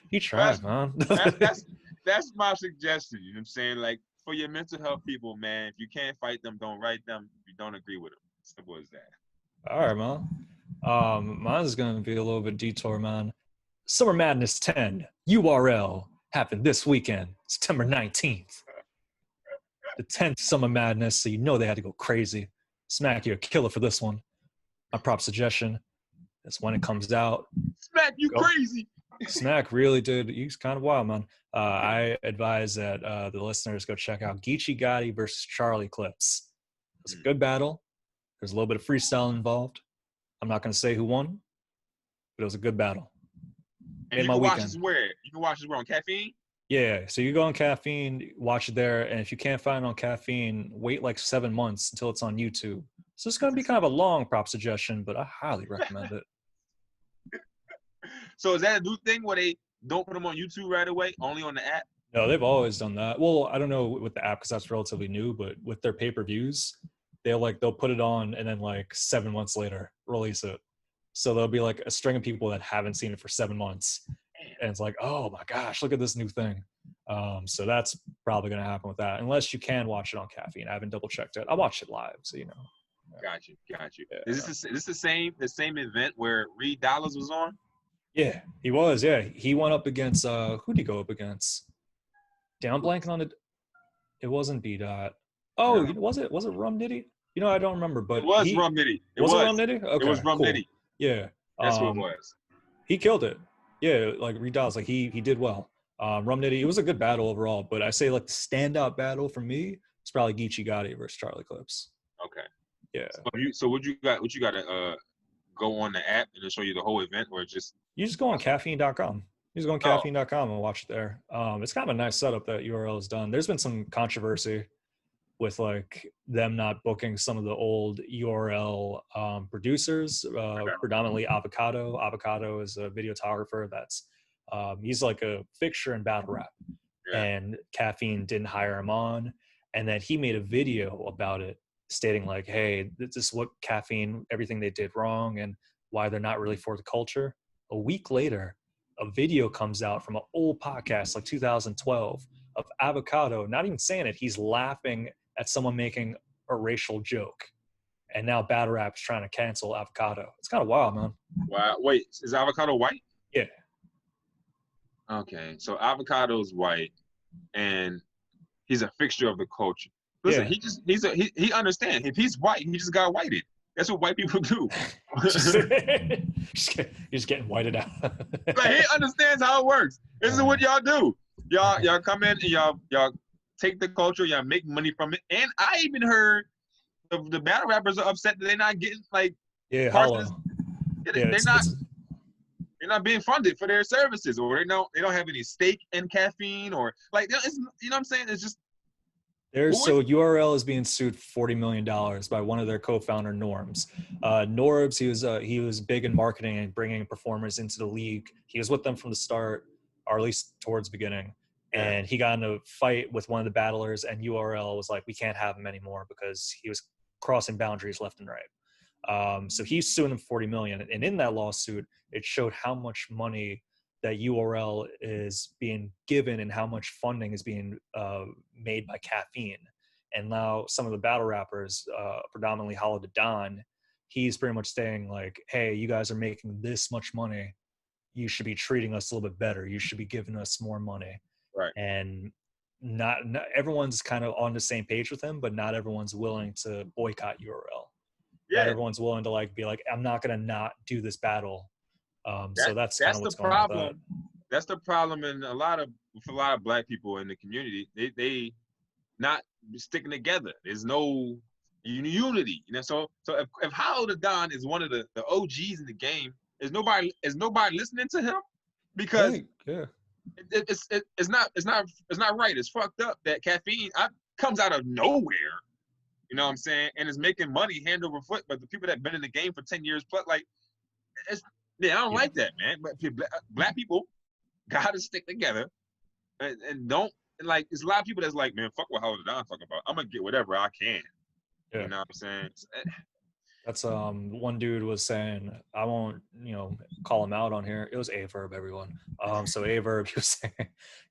He tried, man. That's my suggestion. You know what I'm saying? Like, for your mental health people, man, if you can't fight them, don't write them. If you don't agree with them. Simple as that. All right, man. Mine is going to be a little bit detour, man. Summer Madness 10 URL happened this weekend, September 19th. The 10th Summer Madness, so you know they had to go crazy. Smack, you're a killer for this one. My prop suggestion is when it comes out. Smack, you crazy. Smack really did. He's kind of wild, man. I advise that the listeners go check out Geechee Gotti versus Charlie clips. It was a good battle. There's a little bit of freestyle involved. I'm not going to say who won, but it was a good battle. And you can watch this where? You can watch this where, on Caffeine? Yeah, so you go on Caffeine, watch it there, and if you can't find it on Caffeine, wait like 7 months until it's on YouTube. So it's going to be kind of a long prop suggestion, but I highly recommend it. So is that a new thing where they don't put them on YouTube right away, only on the app? No, they've always done that. Well, I don't know with the app because that's relatively new, but with their pay-per-views, they'll put it on and then like 7 months later release it. So there'll be like a string of people that haven't seen it for 7 months. And it's like, oh my gosh, look at this new thing. So that's probably going to happen with that, unless you can watch it on Caffeine. I haven't double checked it. I watched it live, so you know. Got you. Yeah. Is this the same event where Reed Dollars was on? Yeah, he was. Yeah, he went up against who did he go up against? Down blanking on it. It wasn't B Dot. Oh, no. Was it Rum Nitty? You know, I don't remember, but it was Rum Nitty. Was it Rum Nitty? Okay, it was Rum Nitty. Yeah, that's what it was. He killed it. Yeah, like Reed Dollars, like he did well. Rum Nitty, it was a good battle overall, but I say like the standout battle for me is probably Geechee Gotti versus Charlie Clips. Okay. Yeah. So what you got to go on the app and it'll show you the whole event, or just you just go on caffeine.com. You just go on caffeine.com and watch it there. It's kind of a nice setup that URL has done. There's been some controversy with like them not booking some of the old URL producers, predominantly Avocado. Avocado is a videographer that's he's like a fixture in battle rap, and Caffeine didn't hire him on, and then he made a video about it stating like, hey, this is what Caffeine, everything they did wrong and why they're not really for the culture. A week later, a video comes out from an old podcast, like 2012, of Avocado, not even saying it. He's laughing at someone making a racial joke. And now Battle Rap's trying to cancel Avocado. It's kind of wild, man. Wow. Wait, is Avocado white? Yeah. Okay, so Avocado is white, and he's a fixture of the culture. Listen, he understands. If he's white, he just got whited. That's what white people do. He's getting whited out. Like, he understands how it works. This is what y'all do. Y'all come in and y'all take the culture, y'all make money from it. And I even heard the battle rappers are upset that they're not getting Hollow. They're not being funded for their services, or they don't have any stake in caffeine, or like, it's, you know what I'm saying? It's just so URL is being sued for $40 million by one of their co-founder Norms. Norbs, he was big in marketing and bringing performers into the league. He was with them from the start, or at least towards the beginning. And he got in a fight with one of the battlers, and URL was like, we can't have him anymore because he was crossing boundaries left and right. So he's suing him for $40 million. And in that lawsuit, it showed how much money that URL is being given and how much funding is being made by caffeine. And now some of the battle rappers, predominantly Hollow to Don, he's pretty much saying like, hey, you guys are making this much money. You should be treating us a little bit better. You should be giving us more money. Right. And not everyone's kind of on the same page with him, but not everyone's willing to boycott URL. Yeah. Not everyone's willing to like be like, I'm not going to not do this battle. So that's kind of what's going on with that. That's the problem with a lot of black people in the community. They not sticking together. There's no unity. You know, so if Hollow the Don is one of the OGs in the game, is nobody listening to him? Because it's not right. It's fucked up that caffeine comes out of nowhere. You know what I'm saying? And it's making money hand over foot. But the people that been in the game for 10 years plus, like, I don't like that, man. But black people gotta stick together and don't, and like, there's a lot of people that's like, man, fuck what Hollow the Don talking about. I'm gonna get whatever I can. Yeah. You know what I'm saying? That's one dude was saying, I won't, call him out on here. It was Averb, everyone. So Averb,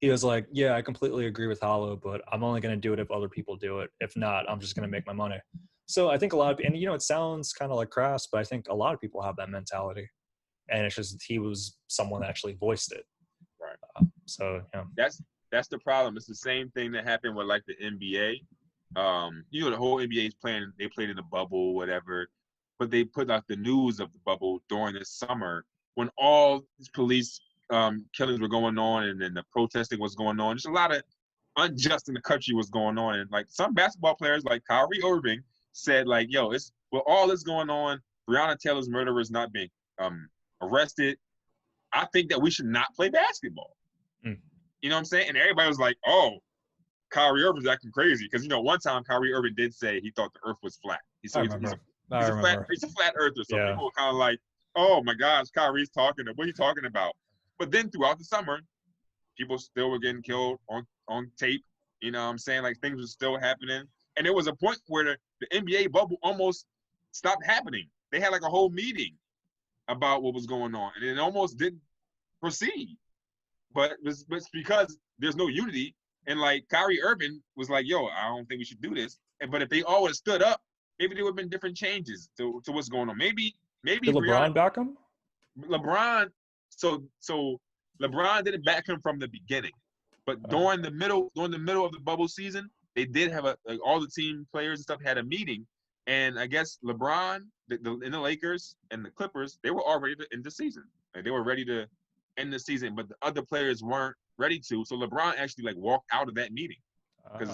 he was like, yeah, I completely agree with Hollow, but I'm only gonna do it if other people do it. If not, I'm just gonna make my money. So I think a lot of, and it sounds kind of like crass, but I think a lot of people have that mentality. And it's just he was someone that actually voiced it. Right. So that's the problem. It's the same thing that happened with like the NBA. The whole NBA is playing. They played in the bubble, whatever. But they put out the news of the bubble during the summer when all these police killings were going on, and then the protesting was going on. Just a lot of unjust in the country was going on, and like some basketball players, like Kyrie Irving, said like, "Yo, it's with all this going on, Breonna Taylor's murderer is not being arrested. I think that we should not play basketball." Mm. You know what I'm saying? And everybody was like, "Oh, Kyrie Irving's acting crazy," because one time Kyrie Irving did say he thought the Earth was flat. He said he's a flat earther. So people were kind of like, "Oh my gosh, Kyrie's talking. What are you talking about?" But then throughout the summer, people still were getting killed on tape. You know what I'm saying? Like, things were still happening, and there was a point where the NBA bubble almost stopped happening. They had like a whole meeting about what was going on, and it almost didn't proceed. But it's because there's no unity, and like Kyrie Irving was like, "Yo, I don't think we should do this." But if they all would have stood up, maybe there would have been different changes to what's going on. Maybe did LeBron back him? LeBron, so LeBron didn't back him from the beginning, but during the middle of the bubble season, they did have all the team players and stuff had a meeting, and I guess LeBron, in the Lakers and the Clippers, they were already to end the season. Like, they were ready to end the season, but the other players weren't ready to. So LeBron actually like walked out of that meeting because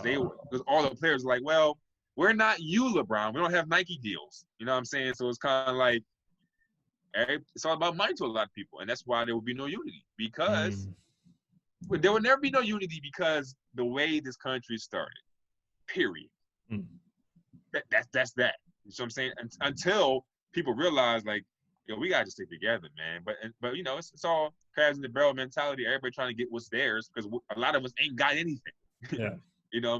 all the players were like, "Well, we're not you, LeBron. We don't have Nike deals." You know what I'm saying? So it's kind of like, it's all about money to a lot of people, and that's why there will be no unity, because there will never be no unity because the way this country started. Period. That's that. You know what I'm saying? Until people realize, like, yo, we gotta just stick together, man. But it's all crabs in the barrel mentality. Everybody trying to get what's theirs because a lot of us ain't got anything. Yeah.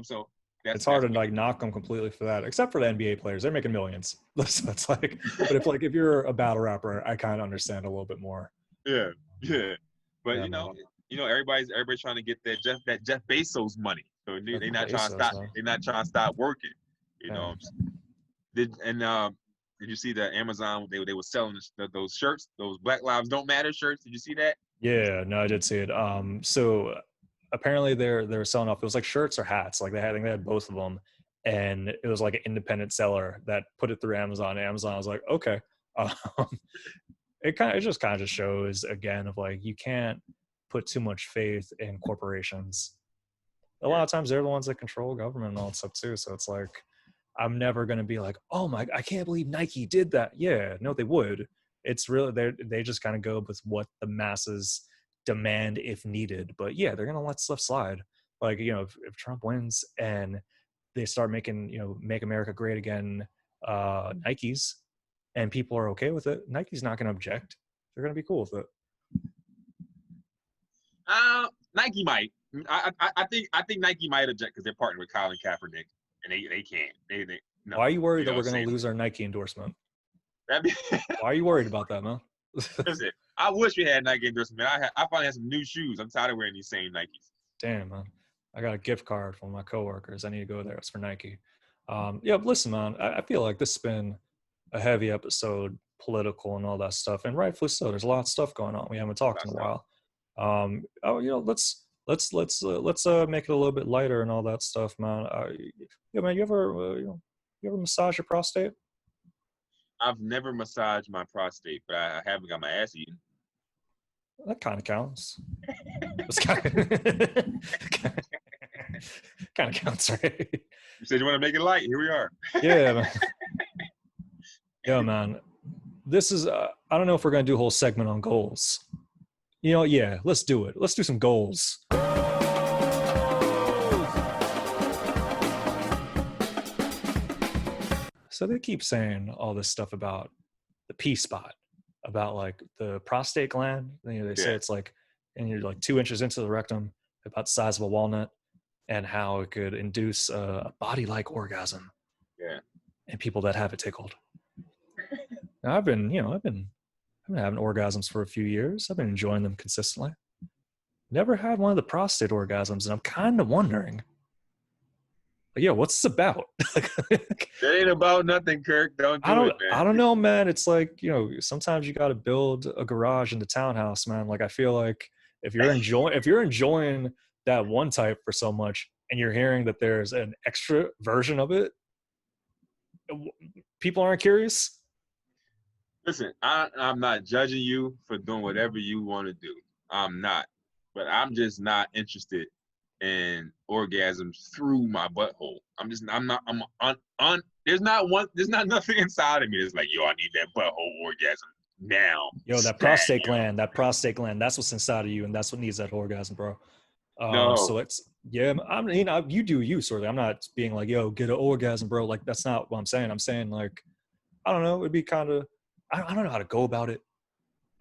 So it's hard to like knock them completely for that, except for the NBA players. They're making millions. So it's like, but if you're a battle rapper, I kind of understand a little bit more. Yeah. But Yeah, man. everybody's trying to get that Jeff Bezos money. So Jeff they're not trying to Bezos, stop. man. They're not trying to stop working. You Yeah. know. Did you see that Amazon? They were selling those shirts, those Black Lives Don't Matter shirts. Did you see that? Yeah, no, I did see it. So apparently they're selling off. It was like shirts or hats. Like they had both of them, and it was like an independent seller that put it through Amazon. And Amazon was like, okay. Um, it just kind of just shows again of like you can't put too much faith in corporations. A lot of times they're the ones that control government and all that stuff too. So it's like I'm never gonna be like, oh my, I can't believe Nike did that. Yeah, no, they would. It's really they just kind of go with what the masses demand if needed. But yeah, they're gonna let stuff slide. Like if Trump wins and they start making make America great again, Nikes, and people are okay with it, Nike's not gonna object. They're gonna be cool with it. Nike might. I think Nike might object because they're partnered with Colin Kaepernick, and they can't. They no. Why are you worried that we're gonna lose our Nike endorsement? Why are you worried about that, man? Listen, I wish we had Nike endorsement. I finally had some new shoes. I'm tired of wearing these same Nikes. Damn, man. I got a gift card from my coworkers. I need to go there. It's for Nike. Yeah, but listen, man, I feel like this has been a heavy episode, political and all that stuff, and rightfully so. There's a lot of stuff going on. We haven't talked in a while. Let's make it a little bit lighter and all that stuff, man. Yeah, man, you ever massage your prostate? I've never massaged my prostate, but I haven't got my ass eaten. That kind of counts. Kind of counts, right? You said you want to make it light. Here we are. Yeah, man. Yeah, man. This is, I don't know if we're going to do a whole segment on goals. Yeah, let's do it. Let's do some goals. So they keep saying all this stuff about the P spot, about like the prostate gland. They say it's like, and you're like 2 inches into the rectum, about the size of a walnut, and how it could induce a body-like orgasm. Yeah. In people that have it tickled. Now, I've been having orgasms for a few years. I've been enjoying them consistently. Never had one of the prostate orgasms, and I'm kind of wondering, like, yo, what's this about? It ain't about nothing, Kirk. Don't do it, man. I don't know, man. It's like, sometimes you got to build a garage in the townhouse, man. Like, I feel like if you're enjoying that one type for so much, and you're hearing that there's an extra version of it, people aren't curious. Listen, I'm not judging you for doing whatever you want to do. I'm not, but I'm just not interested in orgasms through my butthole. There's not nothing inside of me that's like, yo, I need that butthole orgasm now. Yo, that prostate gland, that's what's inside of you, and that's what needs that orgasm, bro. No. So it's, yeah, I mean, you do you, sort of. I'm not being like, yo, get an orgasm, bro. Like, that's not what I'm saying. I'm saying, like, I don't know, it'd be kind of, I don't know how to go about it.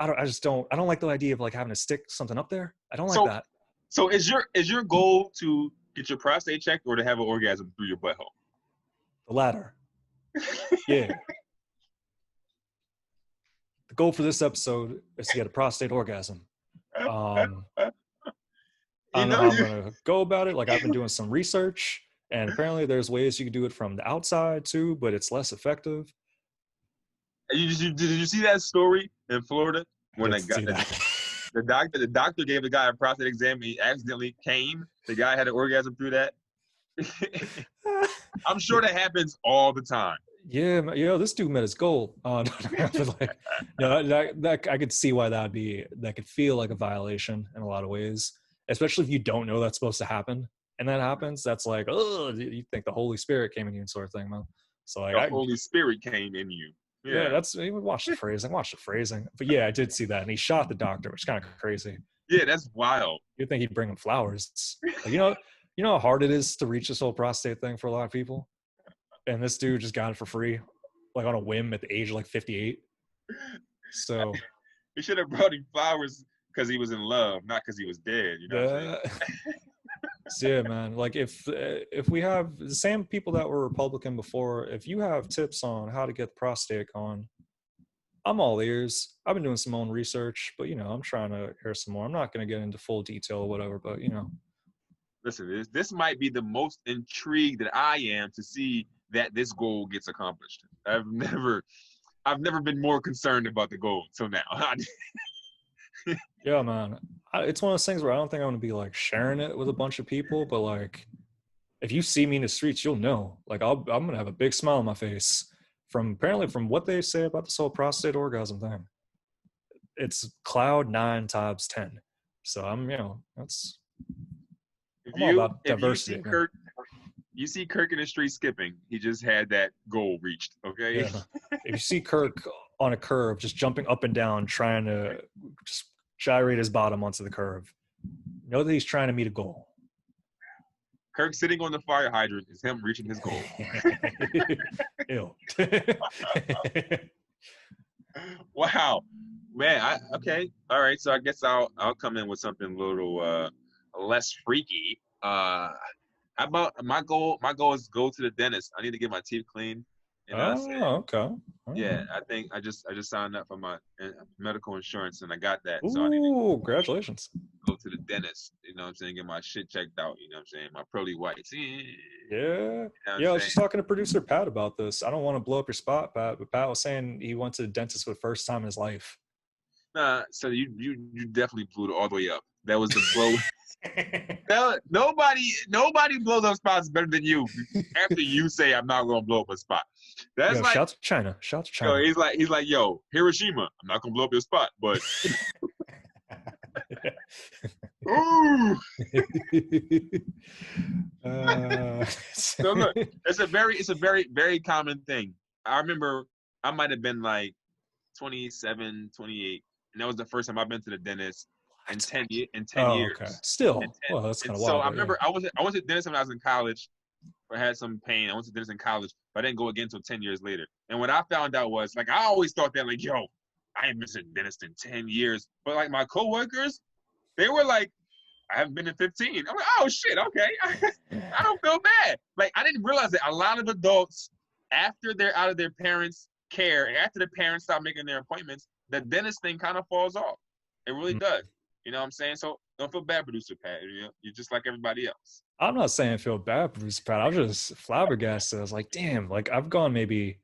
I don't like the idea of like having to stick something up there. I don't like that. So is your goal to get your prostate checked or to have an orgasm through your butthole? The latter. Yeah. The goal for this episode is to get a prostate orgasm. I don't know how I'm going to go about it. Like, I've been doing some research, and apparently there's ways you can do it from the outside too, but it's less effective. Did you see that story in Florida when the doctor gave the guy a prostate exam, he accidentally came. The guy had an orgasm through that. I'm sure that happens all the time. Yeah, this dude met his goal. Like, that I could see why that could feel like a violation in a lot of ways, especially if you don't know that's supposed to happen, and that happens. That's like, oh, you think the Holy Spirit came in you, sort of thing, man. So like, the Holy Spirit came in you. Yeah, that's, watch the phrasing. But yeah, I did see that, and he shot the doctor, which is kind of crazy. Yeah, that's wild. You'd think he'd bring him flowers. Like, you know how hard it is to reach this whole prostate thing for a lot of people, and this dude just got it for free, like on a whim at the age of like 58. So he should have brought him flowers because he was in love, not because he was dead. You know what I'm saying? So yeah, man. Like, if we have the same people that were Republican before, if you have tips on how to get the prostate on, I'm all ears. I've been doing some own research, but I'm trying to hear some more. I'm not going to get into full detail or whatever, but Listen, this might be the most intrigued that I am to see that this goal gets accomplished. I've never been more concerned about the goal till now. Yeah, man. It's one of those things where I don't think I want to be like sharing it with a bunch of people, but like if you see me in the streets, you'll know. Like I'm gonna have a big smile on my face from apparently from what they say about this whole prostate orgasm thing. It's cloud 9 times 10. So that's if I'm all you about if you see diversity, man. Kirk, you see Kirk in the street skipping, he just had that goal reached. Okay. Yeah. If you see Kirk on a curve, just jumping up and down, trying to just gyrate his bottom onto the curve, know that he's trying to meet a goal. Kirk sitting on the fire hydrant is him reaching his goal. Ew. Wow, man. Okay, all right. So I guess I'll come in with something a little less freaky. How about my goal? My goal is go to the dentist. I need to get my teeth cleaned. And I said, Oh, okay. yeah, I think I just signed up for my medical insurance and I got that. So I need to Ooh, congratulations. go to the dentist. You know what I'm saying? Get my shit checked out. You know what I'm saying? My pearly whites. You Yeah. know what Yeah, I I'm was saying? just talking to producer Pat about this. I don't want to blow up your spot, Pat, but Pat was saying he went to the dentist for the first time in his life. Nah, so you definitely blew it all the way up. That was the blow. Nobody blows up spots better than you. After you say I'm not gonna blow up a spot, that's Yo, like, shout to China. Shout to yo, China. he's like, yo, Hiroshima, I'm not gonna blow up your spot, but ooh. So look, it's a very common thing. I remember I might have been like 27, 28, and that was the first time I've been to the dentist in 10 Oh, okay. years. Still, well, that's And kind of so wild, I but yeah. remember I went to the dentist when I was in college. I had some pain. I went to the dentist in college, but I didn't go again until 10 years later. And what I found out was, like, I always thought that, like, yo, I ain't missing a dentist in 10 years. But like my coworkers, they were like, I haven't been in 15. I'm like, oh shit, okay. I don't feel bad. Like, I didn't realize that a lot of adults, after they're out of their parents' care, and after the parents stop making their appointments, the dentist thing kind of falls off. It really does. You know what I'm saying? So don't feel bad, producer Pat. You're just like everybody else. I'm not saying I feel bad, Bruce Pat. I was just flabbergasted. I was like, damn, like I've gone maybe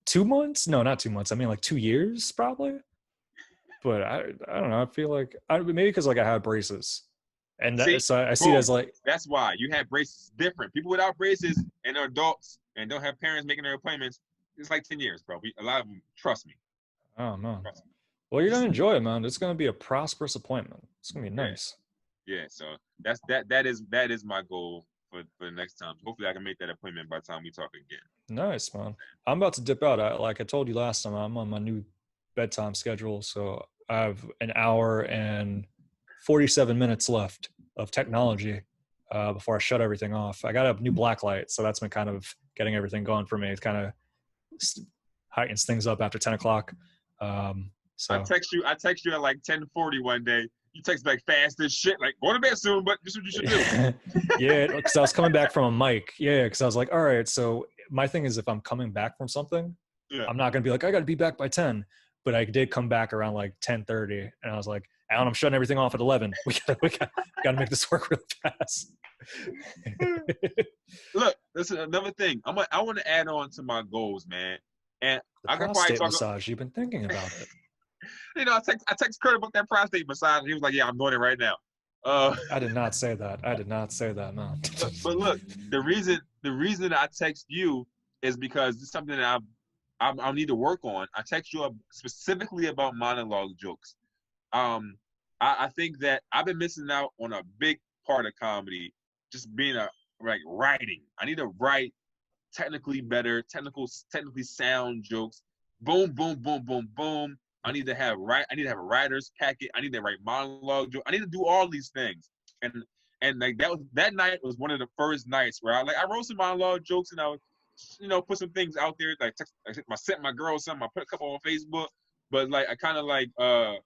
2 months. No, not 2 months. I mean like 2 years probably. But I don't know. I feel like maybe because like I have braces, and See, so I see it boom. as like That's why you have braces different. People without braces and are adults and don't have parents making their appointments. It's like 10 years, bro. A lot of them, trust me. oh man. Trust me. Well, you're gonna enjoy it, man. It's gonna be a prosperous appointment. It's gonna be Yeah. nice. Yeah. So that is my goal for the next time. Hopefully I can make that appointment by the time we talk again. Nice, man. I'm about to dip out. Like I told you last time, I'm on my new bedtime schedule, so I have an hour and 47 minutes left of technology before I shut everything off. I got a new black light, so that's been kind of getting everything going for me. It kind of heightens things up after 10 o'clock. So I text you at like 10:40 one day. You text back fast as shit, like, go to bed soon, but this is what you should do. yeah, because I was coming back from a mic. Yeah, because I was like, all right, so my thing is if I'm coming back from something, Yeah. I'm not gonna be like, I gotta be back by 10. But I did come back around like 10:30, and I was like, Alan, I'm shutting everything off at 11. We gotta make this work really fast. Look, this is another thing. I want to add on to my goals, man. And The I could probably prostate talk. massage. You've been thinking about it. I text Kurt about that prostate massage. And he was like, "Yeah, I'm doing it right now." I did not say that. I did not say that. No. But look, the reason I text you is because it's something that I'll need to work on. I text you specifically about monologue jokes. I think that I've been missing out on a big part of comedy, just being writing. I need to write technically better, technically sound jokes. Boom, boom, boom, boom, boom. I need to have a writer's packet. I need to write monologue jokes. I need to do all these things. And like that night was one of the first nights where I wrote some monologue jokes and I was, put some things out there. I sent my girl something. I put a couple on Facebook, but like I kind of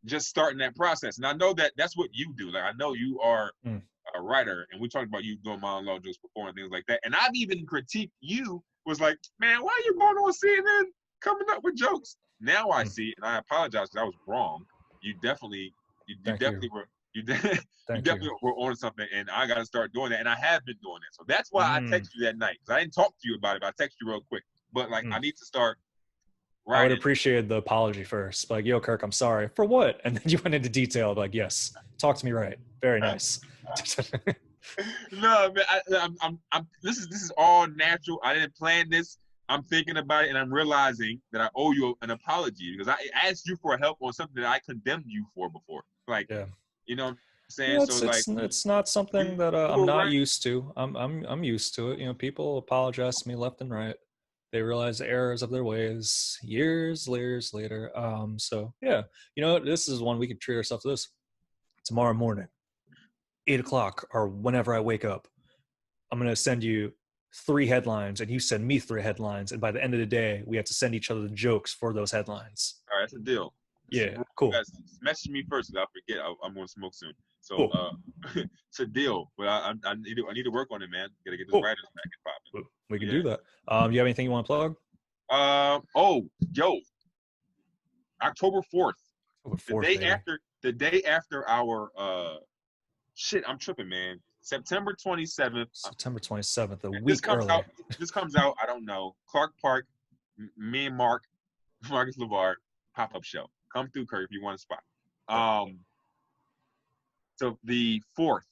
just starting that process. And I know that that's what you do. Like I know you are a writer, and we talked about you doing monologue jokes before and things like that. And I've even critiqued you. Was like, man, why are you going on CNN coming up with jokes? Now I see, and I apologize because I was wrong. You definitely were. You definitely were on something, and I got to start doing that. And I have been doing that. So that's why I texted you that night, because I didn't talk to you about it, but I texted you real quick. But like, I need to start writing. I would appreciate the apology first. Like, yo, Kirk, I'm sorry. For what? And then you went into detail, like, yes, talk to me right. Very nice. No, man, I'm this is all natural. I didn't plan this. I'm thinking about it, and I'm realizing that I owe you an apology, because I asked you for help on something that I condemned you for before. Like, you know what I'm saying? Yeah, so like, it's not something that I'm not used to. I'm used to it. You know, people apologize to me left and right. They realize the errors of their ways years later. So yeah, you know, this is one we could treat ourselves to this. Tomorrow morning, 8:00 or whenever I wake up, I'm gonna send you 3 headlines, and you send me 3 headlines, and by the end of the day, we have to send each other the jokes for those headlines. All right, that's a deal. Yeah, cool. You guys message me first, because I'll forget. I'm gonna smoke soon. So cool. It's a deal. But I need to work on it, man. Gotta get this writers back and popping. We can do that. You have anything you want to plug? October 4th. The day baby. after our I'm tripping, man. September 27th. September 27th, a week early. This comes out, I don't know. Clark Park, me and Marcus LeVar, pop-up show. Come through, Kurt, if you want a spot. So the 4th,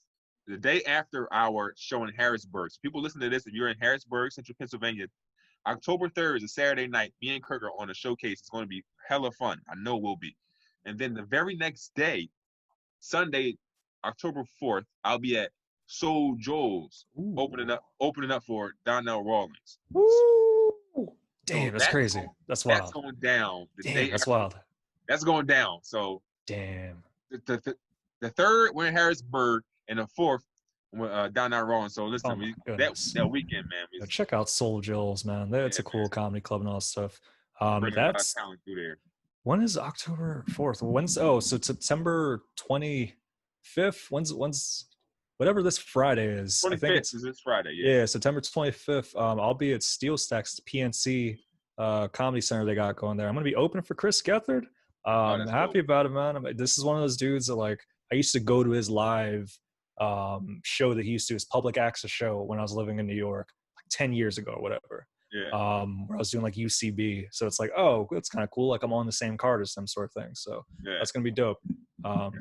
the day after our show in Harrisburg. So people listen to this, if you're in Harrisburg, Central Pennsylvania, October 3rd is a Saturday night. Me and Kirk are on a showcase. It's going to be hella fun. I know it will be. And then the very next day, Sunday, October 4th, I'll be at Soul Joel's opening up for Donnell Rawlings. Woo! Damn, that's crazy. That's wild. That's going down. That's wild. That's going down. So damn. The 3rd, we're in Harrisburg, and the 4th, Donnell Rawlings. So listen, that weekend, man. Check out Soul Joel's, man. It's a cool comedy club and all that stuff. That's talent through there. When is October 4th? So September 25th. When's whatever this Friday is? 25th, I think is this Friday. Yeah, September 25th. I'll be at Steel Stacks PNC Comedy Center they got going there. I'm gonna be opening for Chris Gethard. I'm happy about it, man. This is one of those dudes that, like, I used to go to his live show that he used to do, his public access show when I was living in New York, like 10 years ago or whatever. Yeah. Where I was doing like UCB. So it's like, oh, that's kind of cool. Like, I'm on the same card as them, sort of thing. So that's gonna be dope. Proper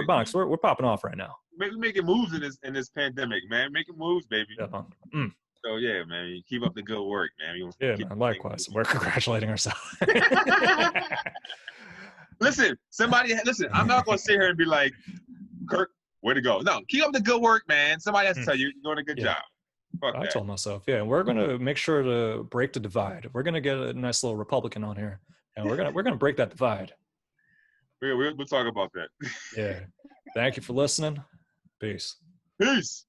Ebonics, we're popping off right now. Making moves in this pandemic, man. Making moves, baby. Yeah. So yeah, man. You keep up the good work, man. Man, likewise. We're congratulating ourselves. Listen, I'm not gonna sit here and be like, Kirk, way to go. No, keep up the good work, man. Somebody has to tell you you're doing a good job. I told myself, and we're gonna make sure to break the divide. We're gonna get a nice little Republican on here, and we're gonna break that divide. We'll talk about that. Yeah. Thank you for listening. Peace. Peace.